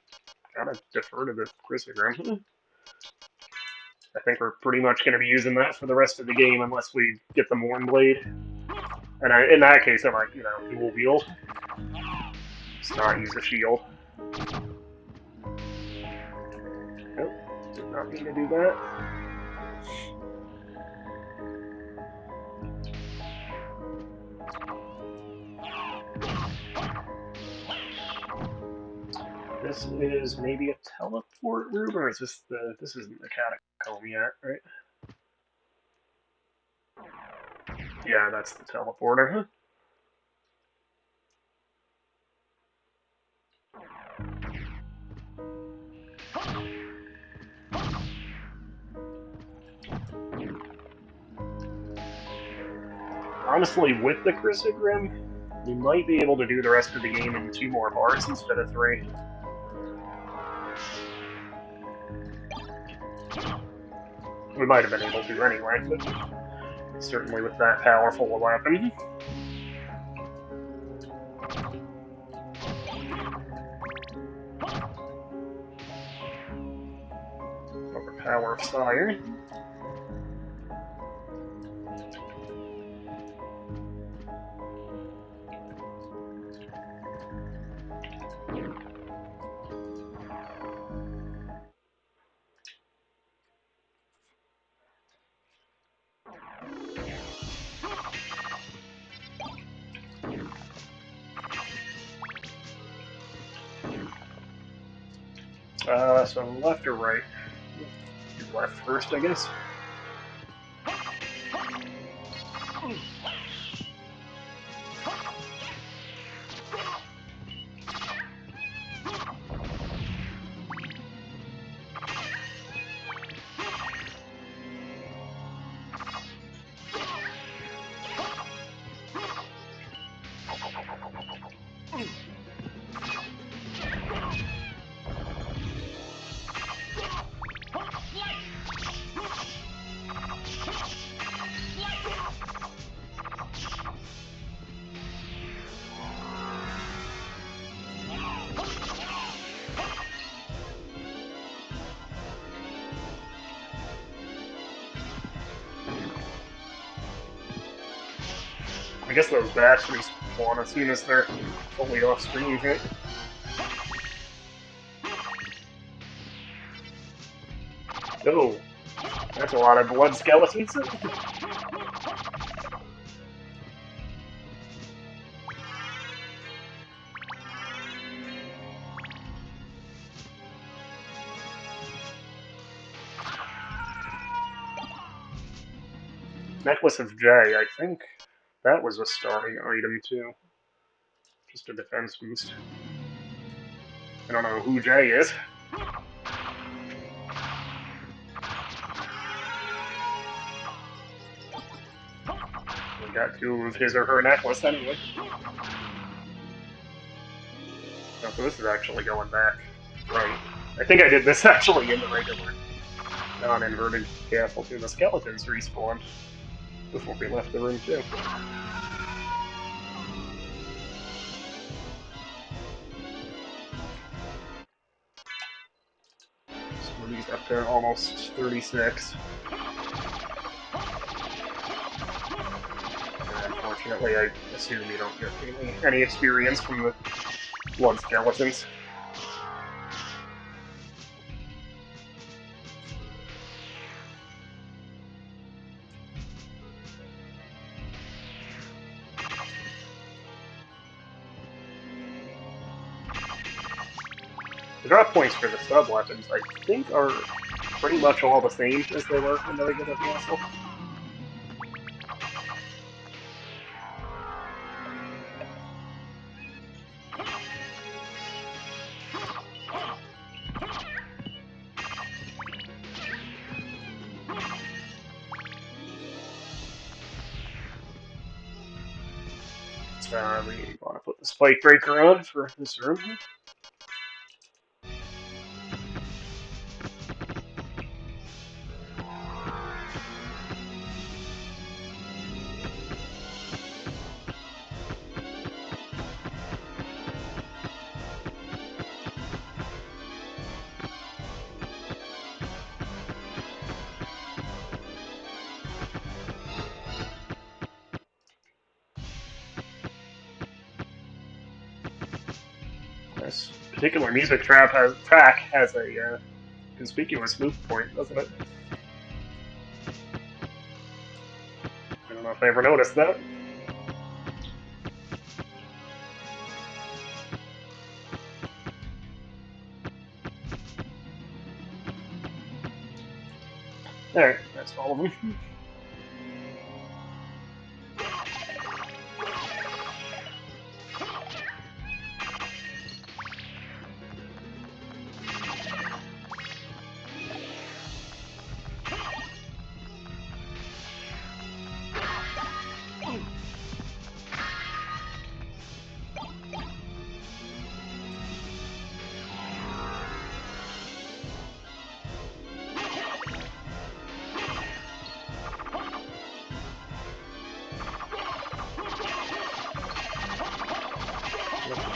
defer to the Crissaegrim. I think we're pretty much going to be using that for the rest of the game unless we get the Morn Blade. And in that case, I might, dual wield. Just not use a shield. Nope, did not mean to do that. This is maybe a teleport room, or is this the... This isn't the catacomb yet, right? Yeah, that's the teleporter. Honestly, with the Crissaegrim, we might be able to do the rest of the game in 2 more parts instead of 3. We might have been able to anyway, but certainly with that powerful a weapon. Power of Fire. So left or right? Do left first, I guess. I guess those bats respawn as soon as they're fully off screen, right? Oh, that's a lot of blood skeletons. Necklace of J, I think that was a starting item too. Just a defense boost. I don't know who J is. We got 2 of his or her necklace anyway. Oh, so this is actually going back. Right. I think I did this actually in the regular non-inverted castle too. The skeletons respawned before we left the room too. So these up to almost 36. And unfortunately, I assume you don't get any experience from the blood skeletons. The drop points for the sub-weapons, I think, are pretty much all the same as they were in the regular castle. We want to put the spike breaker on for this room. This particular music track has a conspicuous loop point, doesn't it? I don't know if I ever noticed that. Alright, that's all of them.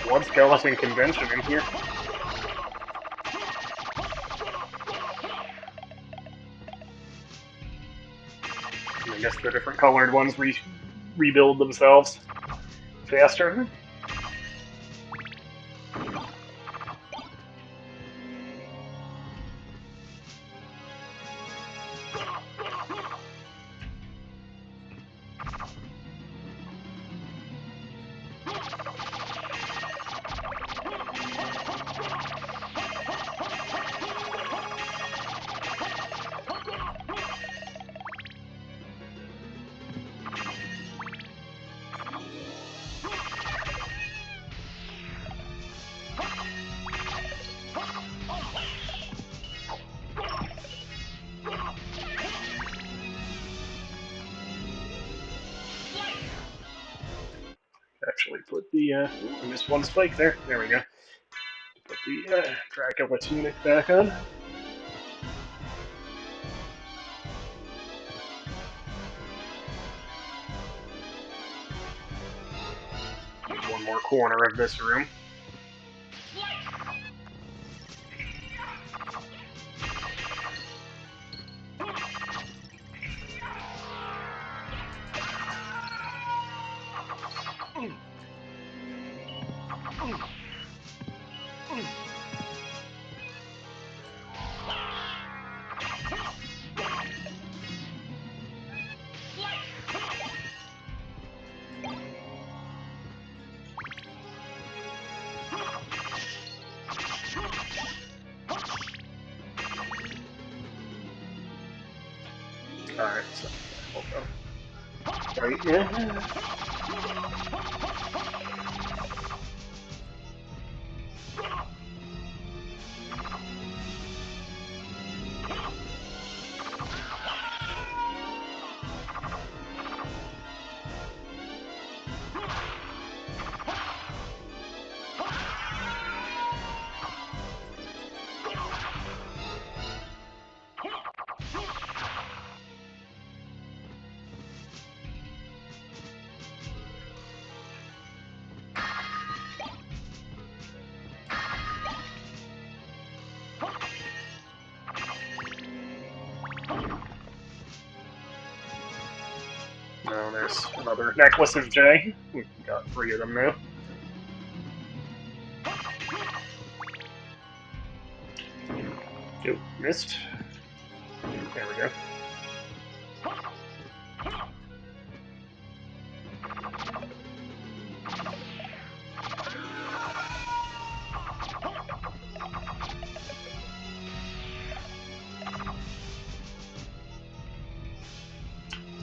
Blood skeleton convention in here. I guess the different colored ones rebuild themselves faster. Actually, put the I missed one spike there. There we go. Put the Dracula tunic back on. One more corner of this room. Alright, so we'll go right in. Oh, there's another necklace of J. We've got 3 of them now. Oh, missed. There we go.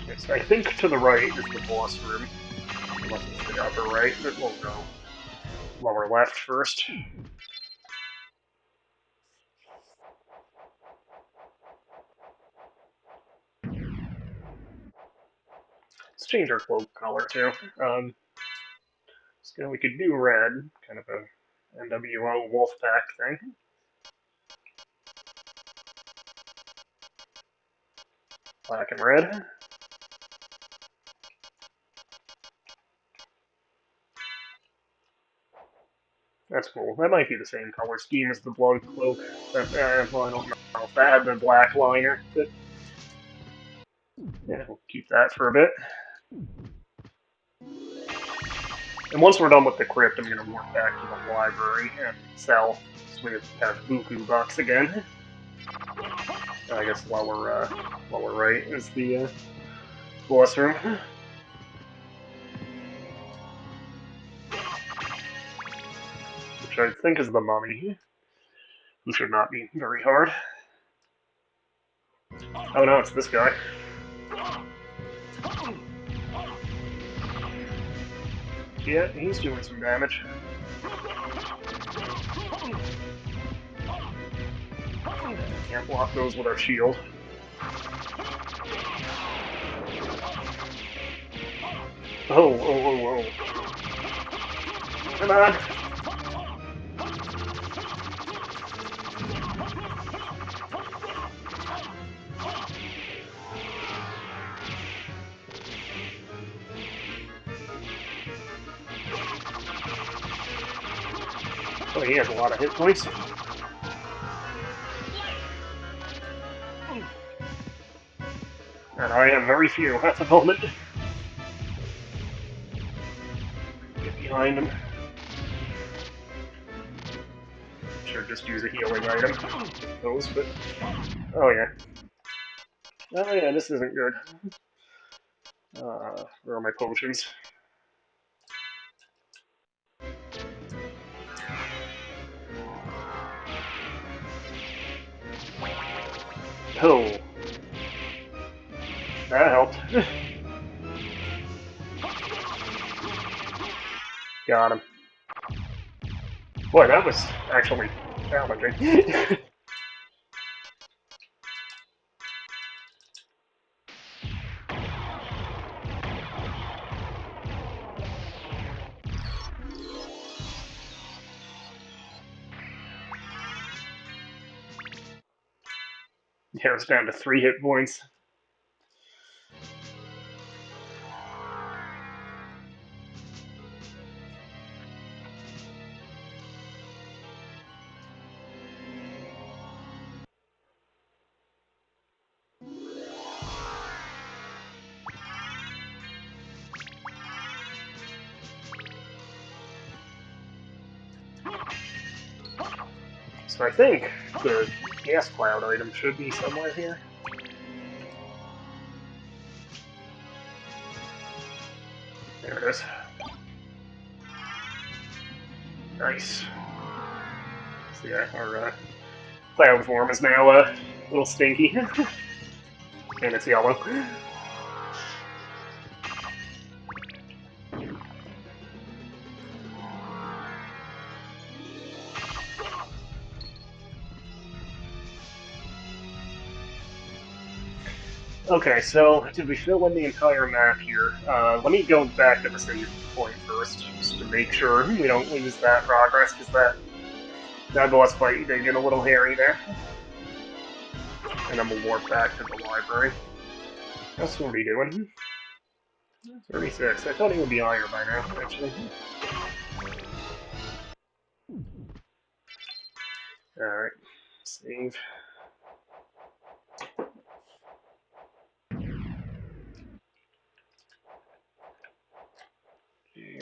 Okay, so I think to the right is the boss room. Unless it's the upper right, but we'll go lower left first. Let's change our cloak color too. So we could do red, kind of a NWO Wolfpack thing. Black and red. That's cool. That might be the same color scheme as the Blood Cloak. But, well, I don't know if that had the black liner, but yeah, we'll keep that for a bit. And once we're done with the crypt, I'm going to warp back to the library and sell, so we have Buku bucks again. I guess lower right is the boss room. Which I think is the mummy, who should not be very hard. Oh no, it's this guy. Yeah, he's doing some damage. Can't block those with our shield. Oh. Come on. Oh, he has a lot of hit points. And I have very few at the moment. Get behind him. Should just use a healing item. Those, but... Oh yeah. Oh yeah, this isn't good. Where are my potions? Oh. That helped. Got him. Boy, that was actually challenging. Yeah, it's down to 3 hit points. So I think the gas cloud item should be somewhere here. There it is. Nice. So yeah, our cloud form is now a little stinky. And it's yellow. Okay, so did we fill in the entire map here? Let me go back to the save point first, just to make sure we don't lose that progress, because that boss fight did get a little hairy there. And then we'll warp back to the library. How's Swordy doing? 36. I thought he would be higher by now, actually. Alright, save.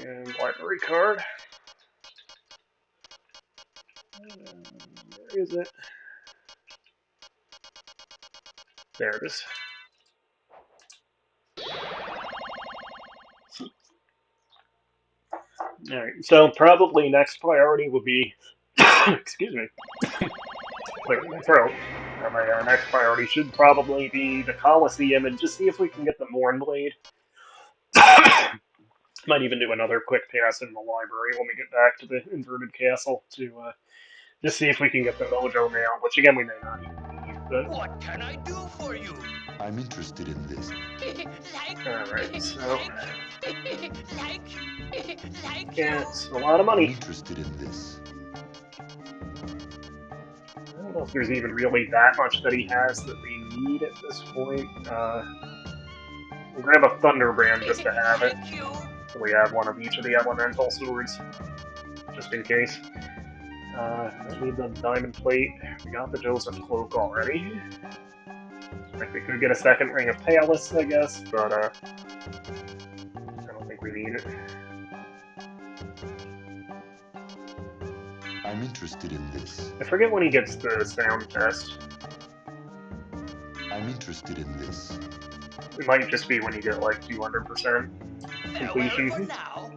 And library card. Where is it? There it is. Alright, so probably next priority will be... excuse me. Clearing my throat. My next priority should probably be the Coliseum and just see if we can get the Mornblade. Might even do another quick pass in the library when we get back to the inverted castle to just see if we can get the Mojo Mail, which again we may not even need. but What can I do for you? I'm interested in this. alright, so like yeah, you. it's a lot of I'm money. interested in this. I don't know if there's even really that much that he has that we need at this point. We'll grab a Thunderbrand just to have it, like you. so we have one of each of the elemental swords, just in case. Don't need the Diamond Plate. We got the Joseph Cloak already. Like, we could get a second Ring of Palace, I guess, but I don't think we need it. I'm interested in this. I forget when he gets the sound test. I'm interested in this. It might just be when you get like 200% Farewell for completion. now.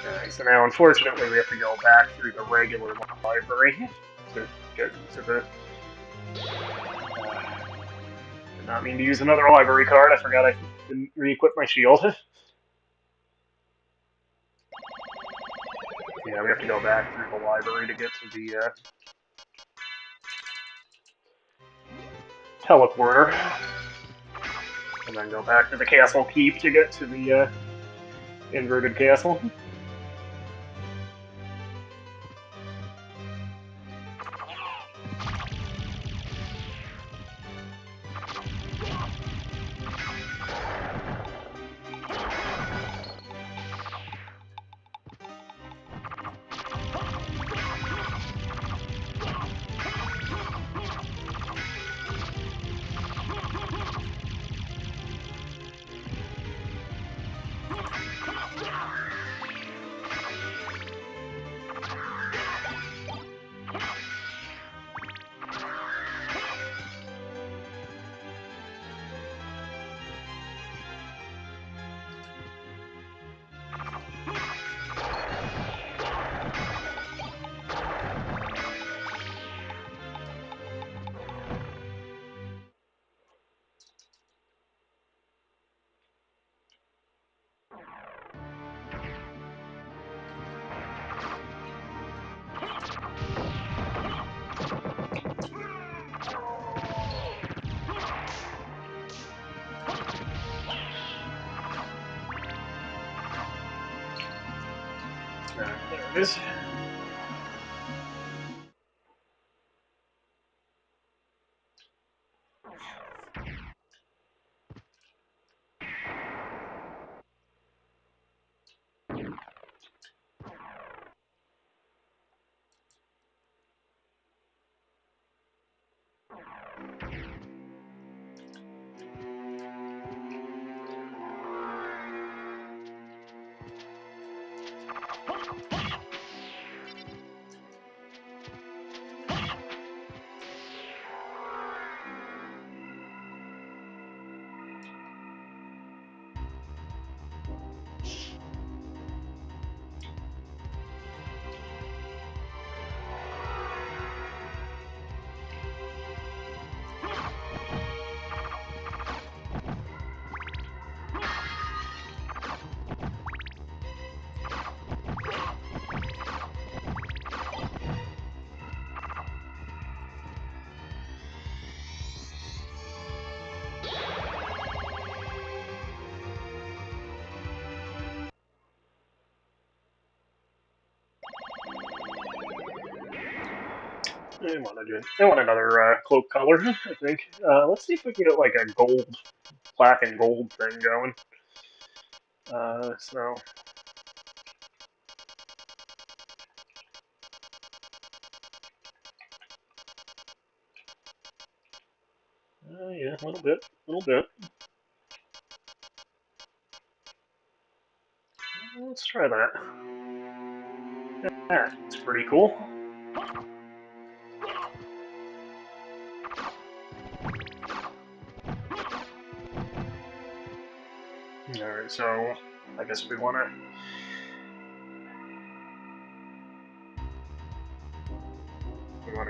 Alright, so now unfortunately we have to go back through the regular library to get to the... Did not mean to use another library card, I forgot I didn't re-equip my shield. Yeah, we have to go back through the library to get to the teleporter. And then go back to the castle keep to get to the inverted castle. Alright, there it is. I want another cloak color, I think. Let's see if we can get like a gold, black and gold thing going. So yeah, a little bit, a little bit. Let's try that. That's pretty cool. Alright, so I guess we want to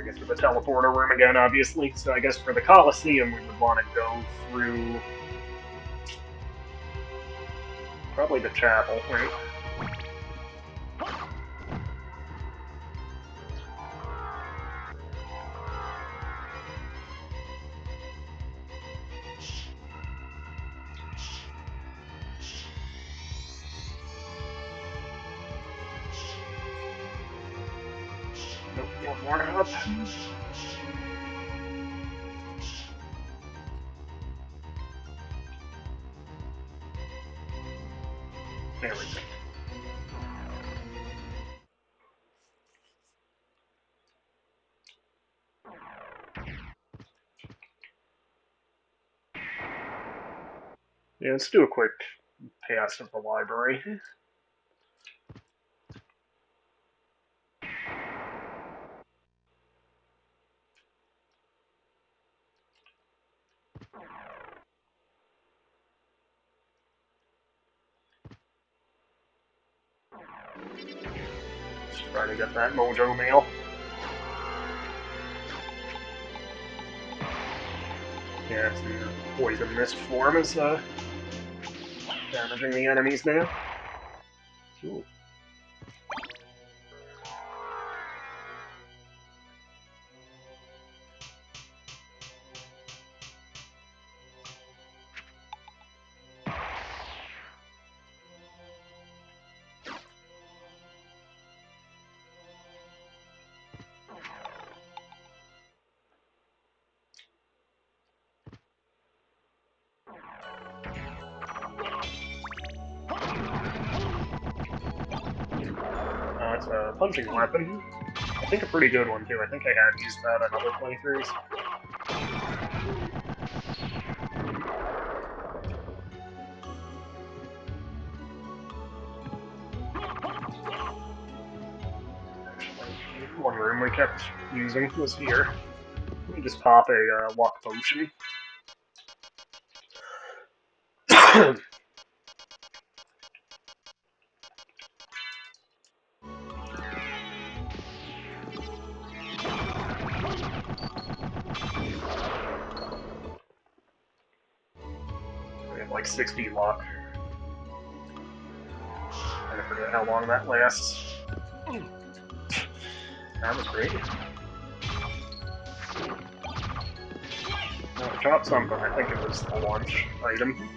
get to the teleporter room again, obviously. So I guess for the Colosseum, we would want to go through probably the chapel, right? One more up. There we go. Yeah, let's do a quick pass of the library. Just try to get that mojo mail. Yeah, it's in poison mist form is damaging the enemies now. Cool. It's a punching weapon. I think a pretty good one too. I think I had used that in other playthroughs. Actually, one room we kept using was here. Let me just pop a luck potion. We have like 60 luck. I forget how long that lasts. That was great. I dropped something. I think it was the launch item.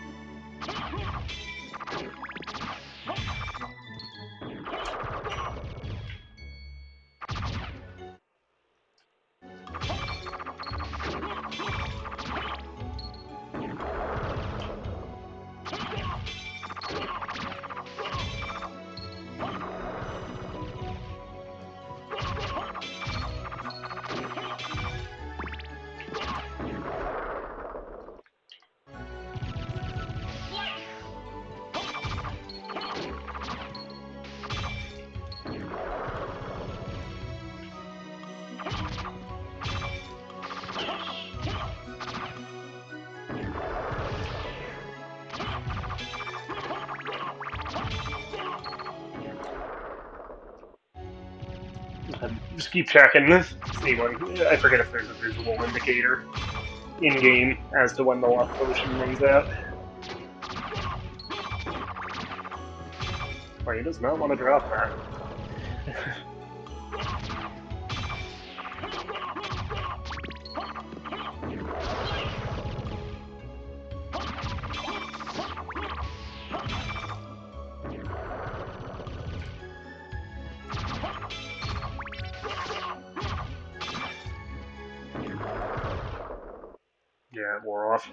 Just keep checking. See when I forget if there's a visual indicator in game as to when the luck potion runs out. Oh, he does not want to drop that. Yeah, it wore off.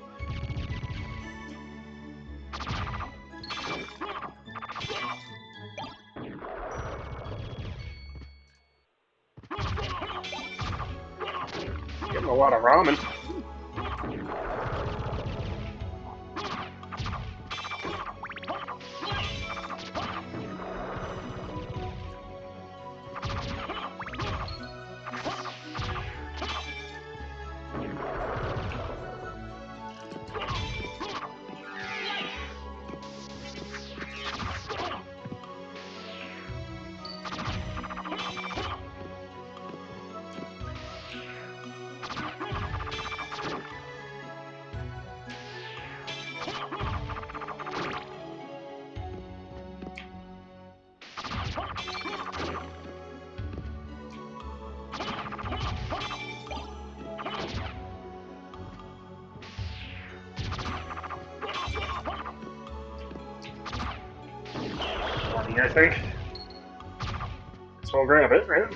Getting a lot of ramen. Money, I think. So I'll grab it, right?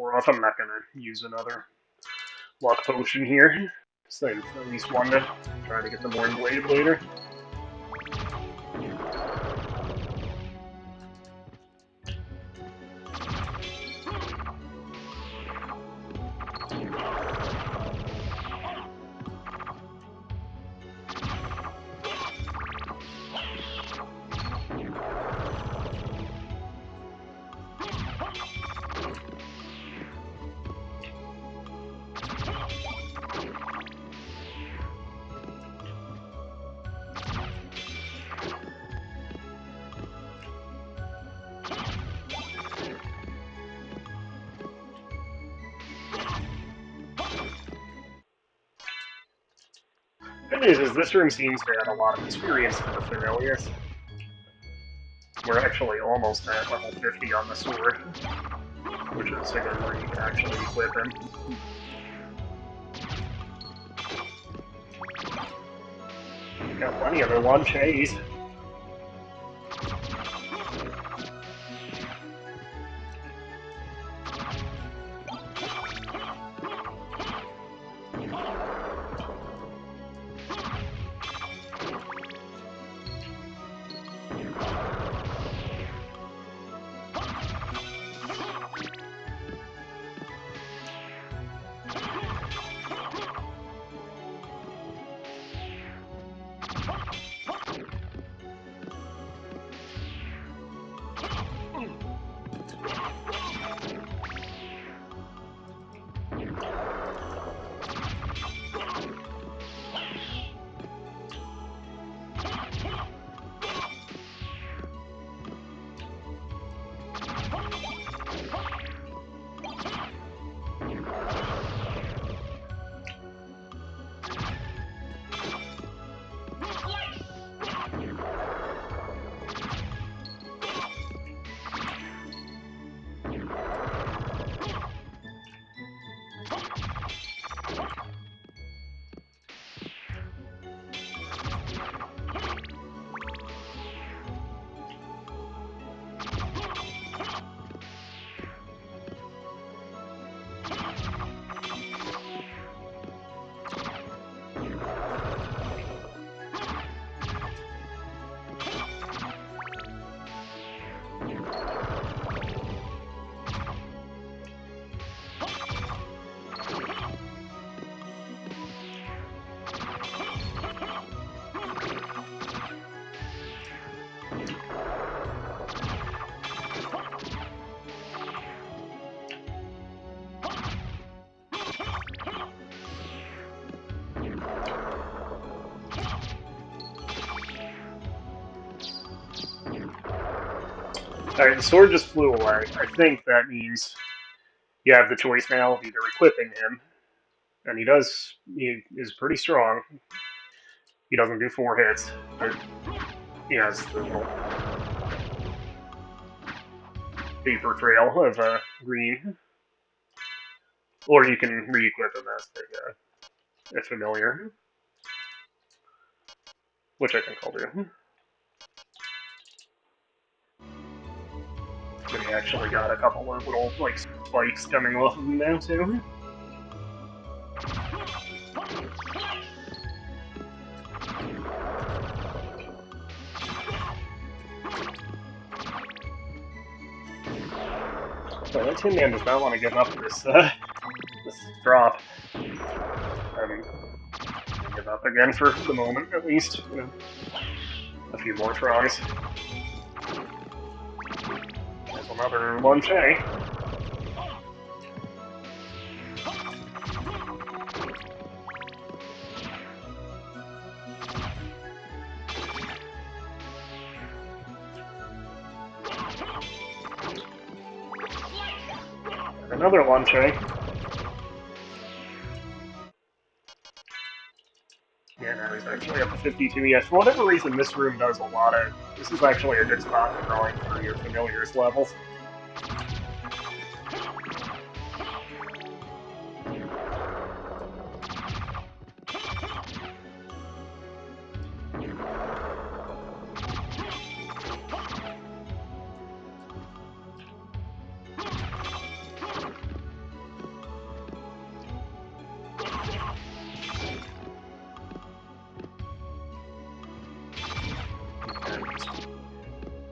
4 off. I'm not gonna use another luck potion here. So at least one to try to get the Morn Blade later. Good news is this room seems to add a lot of experience to the familiars. We're actually almost at level 50 on the sword, which is a good where you can actually equip him. Got plenty of the one chase. Alright, the sword just flew away. I think that means you have the choice now of either equipping him, and he is pretty strong. He doesn't do 4 hits, but he has the little paper trail of green. Or you can re-equip him as a familiar, which I think I'll do. But he actually got a couple of little, like, spikes coming off of him now, too. But that Tin Man does not want to give up this drop. I'm gonna give up again for the moment, at least. You know, a few more tries. There's another lunch, eh? Another lunch, eh? Yeah, now he's actually up to 52. Yeah, for whatever reason, this room does a lot of... This is actually a good spot to grind for your familiars levels.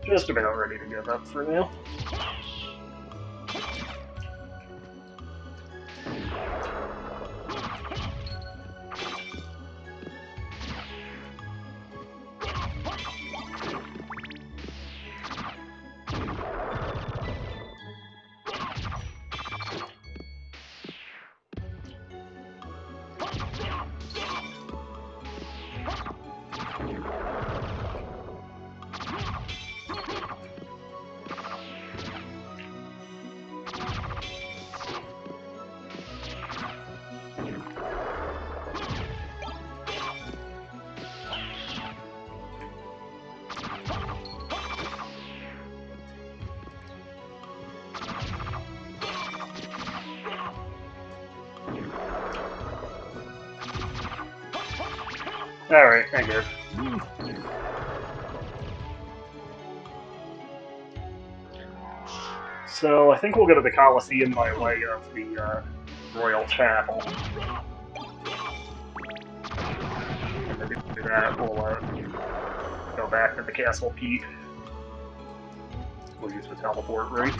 just about ready to give up for now. Alright, I give. So I think we'll go to the Coliseum by way of the Royal Chapel. And to do that, we'll go back to the Castle Keep. We'll use the teleport room.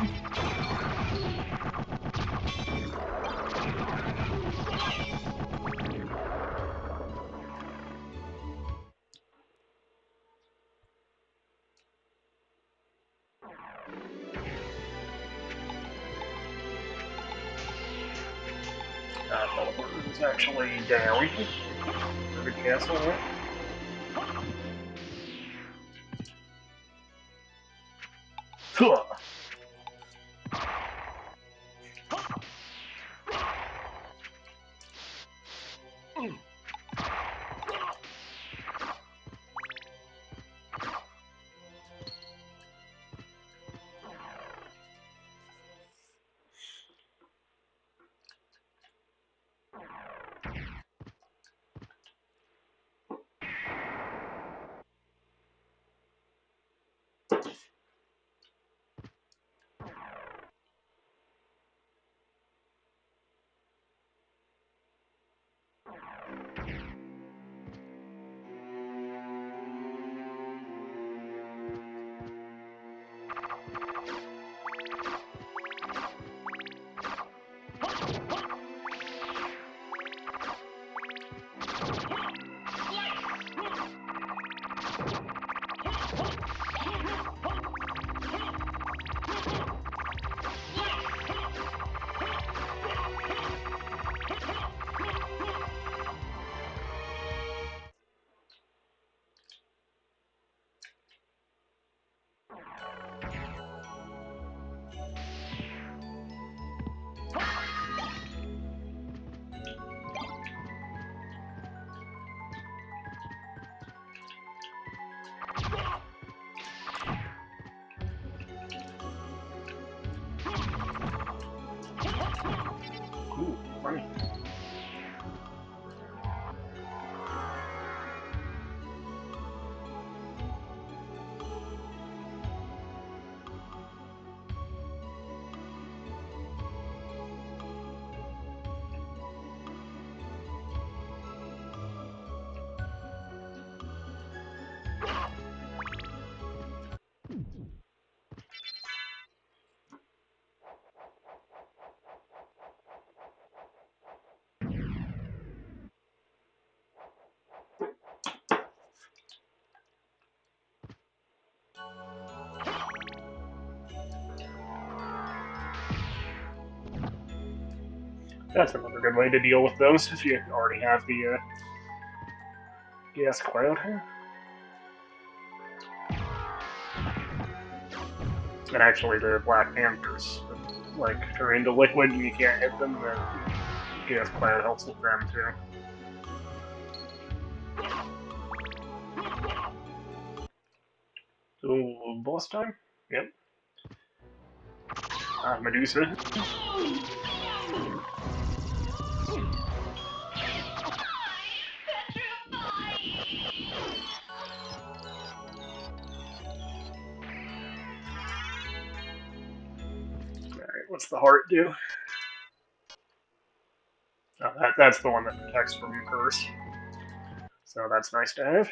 Teleport room is actually down. For the castle, right? Huh. Ooh, funny. That's another good way to deal with those if you already have the gas cloud. And actually, the Black Panthers, like, turn into liquid and you can't hit them, the gas cloud helps with them too. So, boss time? Yep. Medusa. Alright, what's the heart do? Oh, that's the one that protects from curse. So that's nice to have.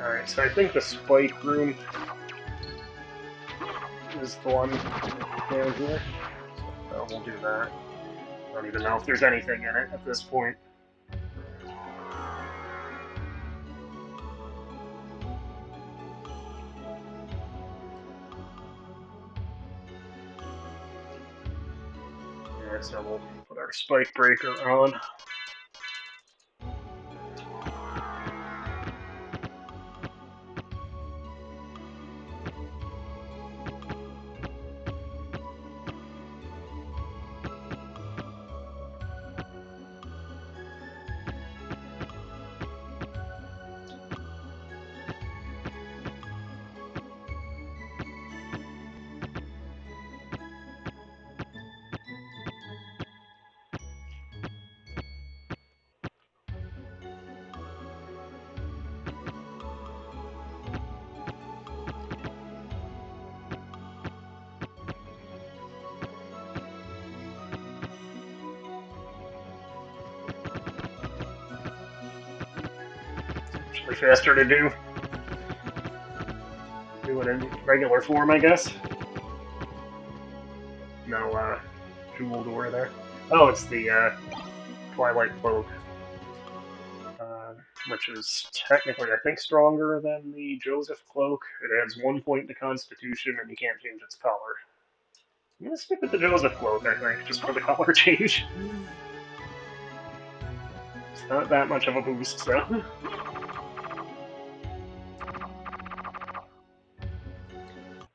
Alright, so I think the spike room is the one down here. So we'll do that. I don't even know if there's anything in it at this point. Yeah, so we'll put our spike breaker on. Actually faster to do it in regular form, I guess. No jewel door there. Oh, it's the Twilight Cloak, which is technically, I think, stronger than the Joseph Cloak. It adds 1 point to Constitution, and you can't change its color. I'm gonna stick with the Joseph Cloak, I think, just for the color change. It's not that much of a boost, so.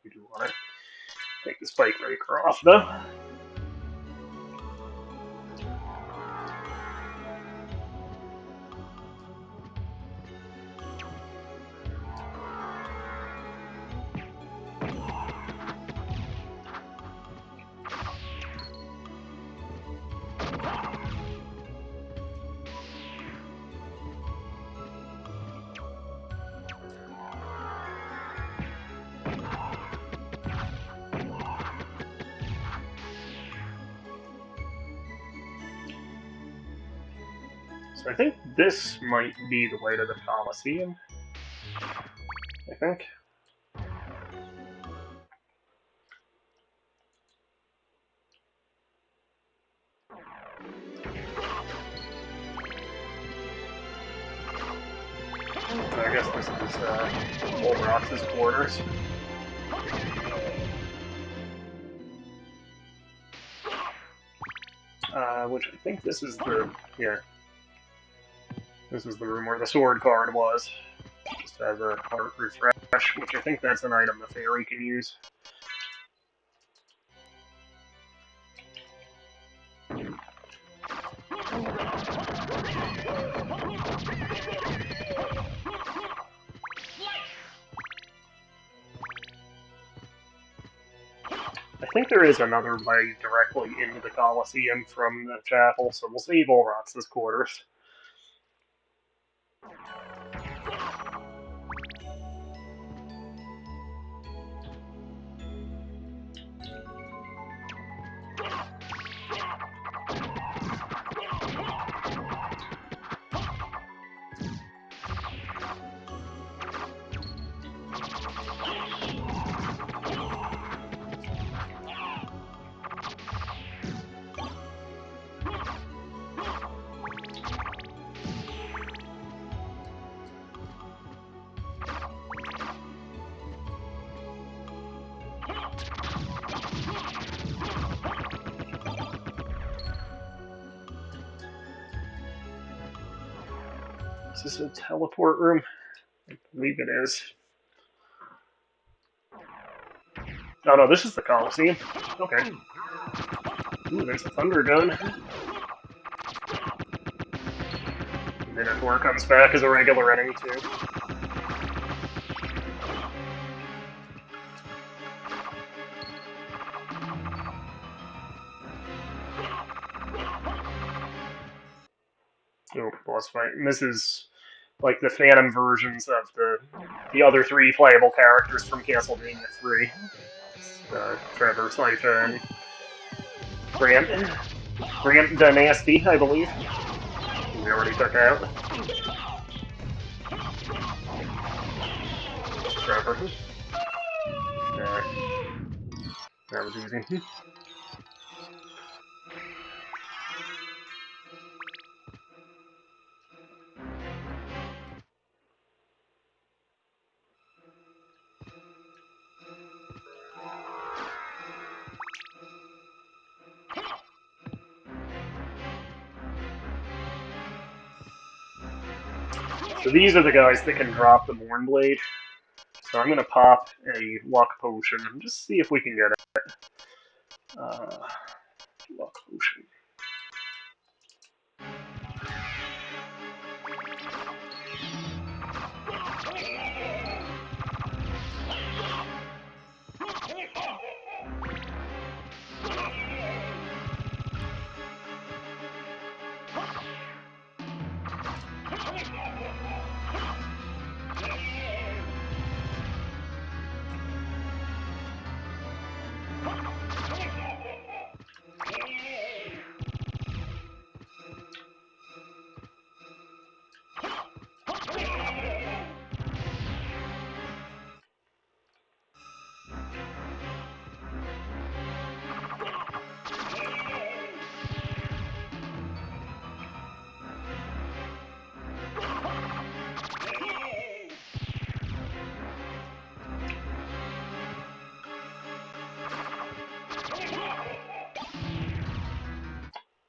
We do want to take the Spike Breaker off, though. So I think this might be the way to the Coliseum. I think. I guess this is Old Rox's quarters. Which I think this is the, yeah, this is the room where the sword card was. Just as a heart refresh, which I think that's an item the fairy can use. I think there is another way directly into the Coliseum from the chapel, so we'll save Olrox's quarters. Is this a teleport room? I believe it is. Oh no, this is the Coliseum. Okay. Ooh, there's a thunder gun. Minotaur comes back as a regular enemy too. Oh, boss fight. And this is like the Phantom versions of the other three playable characters from Castlevania 3. Trevor, Sypha, and Grant Dynasty, I believe. We already took out. Trevor. Alright. That was easy. So these are the guys that can drop the Mournblade. So I'm gonna pop a luck potion and just see if we can get it. Luck potion.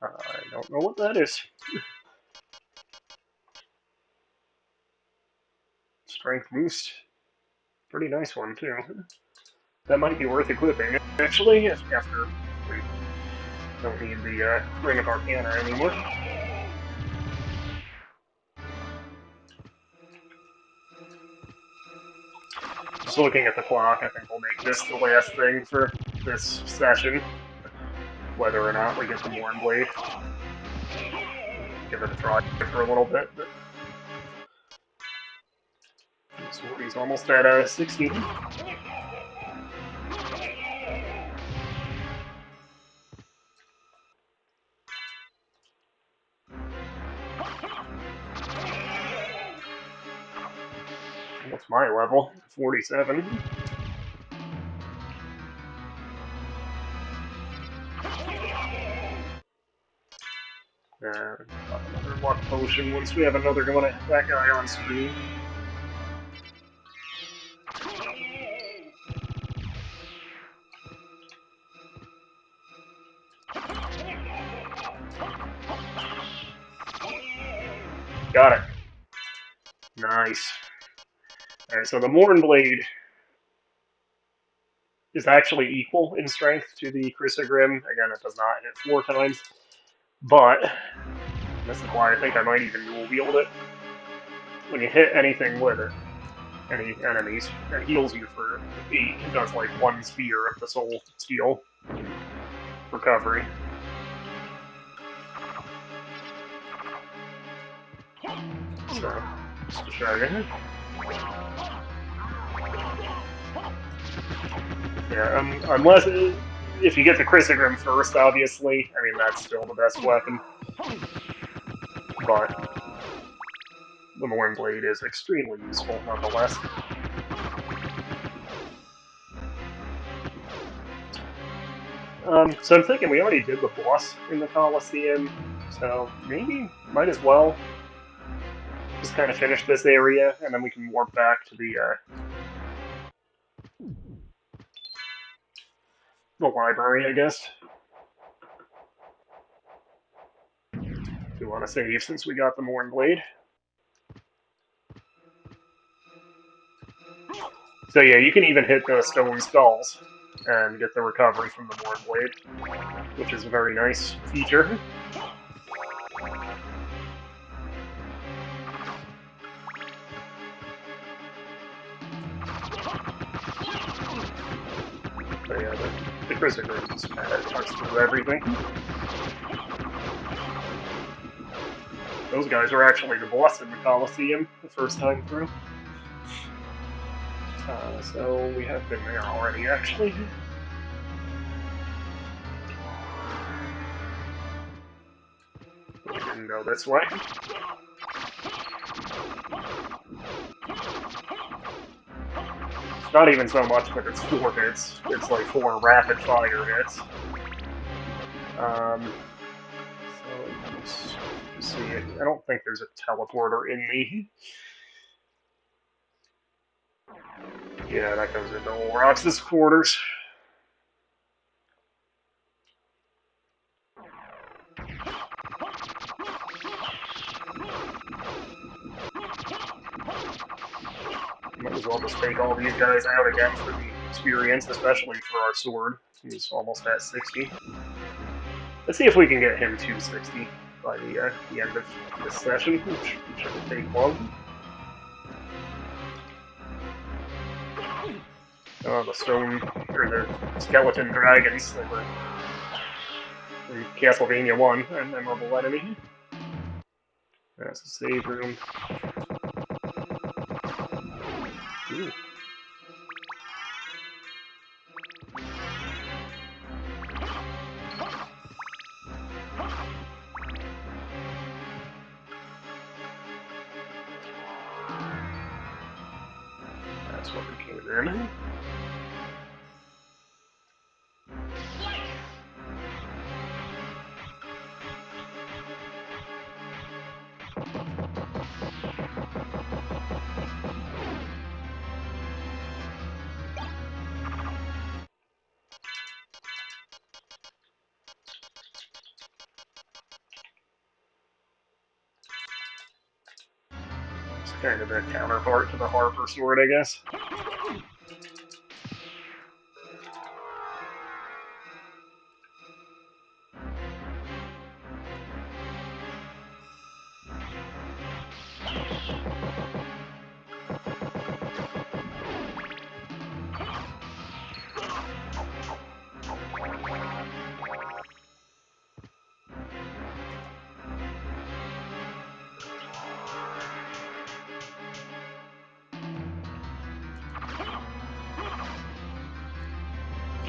I don't know what that is. Strength boost. Pretty nice one, too. That might be worth equipping, actually, after we don't need the Ring of Arcana anymore. Just looking at the clock, I think we'll make this the last thing for this session. Whether or not we get the Mournblade. Give it a try for a little bit, but he's almost at 60. What's my level? 47. Another luck potion once we have another that guy on screen. Got it. Nice. Alright, so the Mournblade is actually equal in strength to the Crissaegrim. Again, it does not hit 4 times. But, this is why I think I might even dual wield it. When you hit anything with it, any enemies, it heals you for 8. It does like 1 sphere of the soul steel recovery. So, just to show you. Yeah, unless if you get the Crissaegrim first, obviously. I mean, that's still the best weapon. But the Mournblade is extremely useful, nonetheless. So I'm thinking we already did the boss in the Coliseum, so maybe might as well just kind of finish this area, and then we can warp back to the library, I guess. If we want to save since we got the Mournblade. So yeah, you can even hit the stone skulls and get the recovery from the Mournblade, which is a very nice feature. So yeah, the Crissaegrim just kind of cuts through everything. Those guys were actually the boss in the Colosseum the first time through. So we have been there already, actually. We didn't go this way. It's not even so much that it's 4 hits, it's like 4 rapid-fire hits. So let's see. I don't think there's a teleporter in the. Yeah, that goes into Olrox's quarters. Might as well just take all these guys out again for the experience, especially for our sword. He's almost at 60. Let's see if we can get him to 60 by the end of this session, which shouldn't take long. Oh, the stone, or the skeleton dragons that were in Castlevania 1, a memorable enemy. That's the save room. Ooh. That's what we came in. It's kind of the counterpart to the Harper sword, I guess.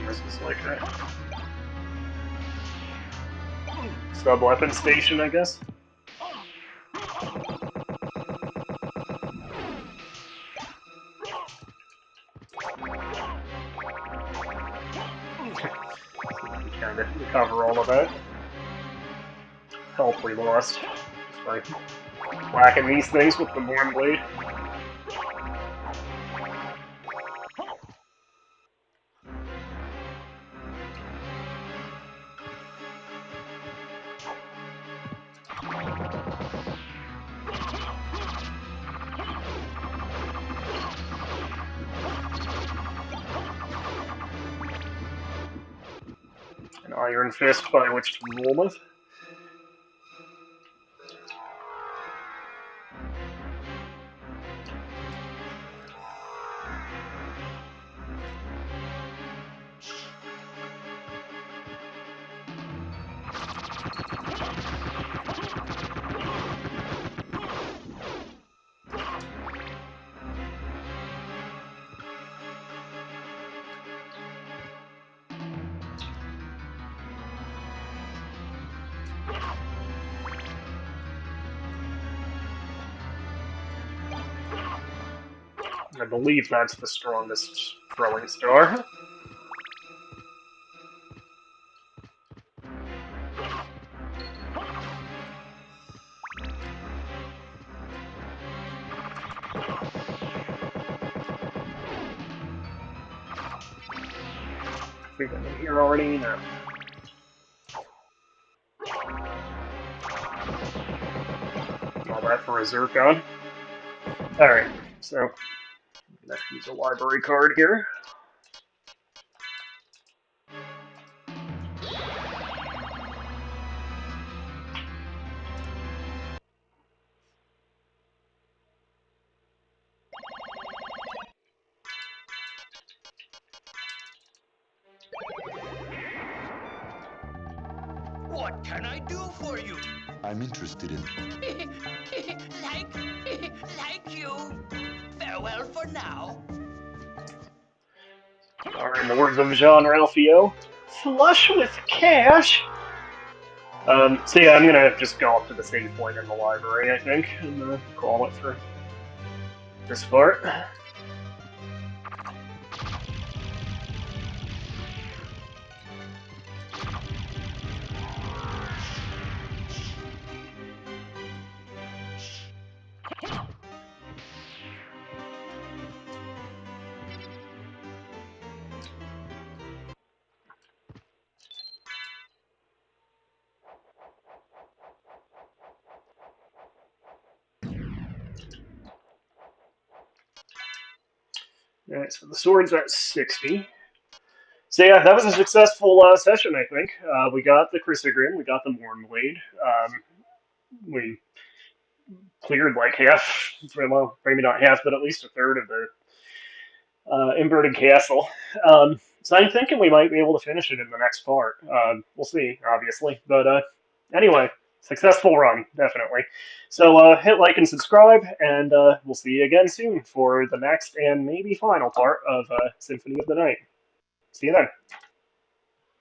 This is like a sub-weapon station, I guess. We kind of recover all of that health we lost just by whacking these things with the Morn Blade. An Iron Fist by which to rule with. I believe that's the strongest throwing star. I think I'm in here already. No. All that for a Zircon. Alright, so I'm gonna use a library card here. What can I do for you? I'm interested in... like you. Farewell for now. Or in the words of Jean Ralphio, flush with cash. So yeah, I'm gonna just go up to the save point in the library, I think, and call it for this part. Alright, so the sword's at 60. So yeah, that was a successful session, I think. We got the Crissaegrim, we got the Mornblade. We cleared like half, well, maybe not half, but at least a third of the inverted castle. So I'm thinking we might be able to finish it in the next part. We'll see, obviously. But anyway, successful run, definitely. So hit like and subscribe, and we'll see you again soon for the next and maybe final part of Symphony of the Night. See you then.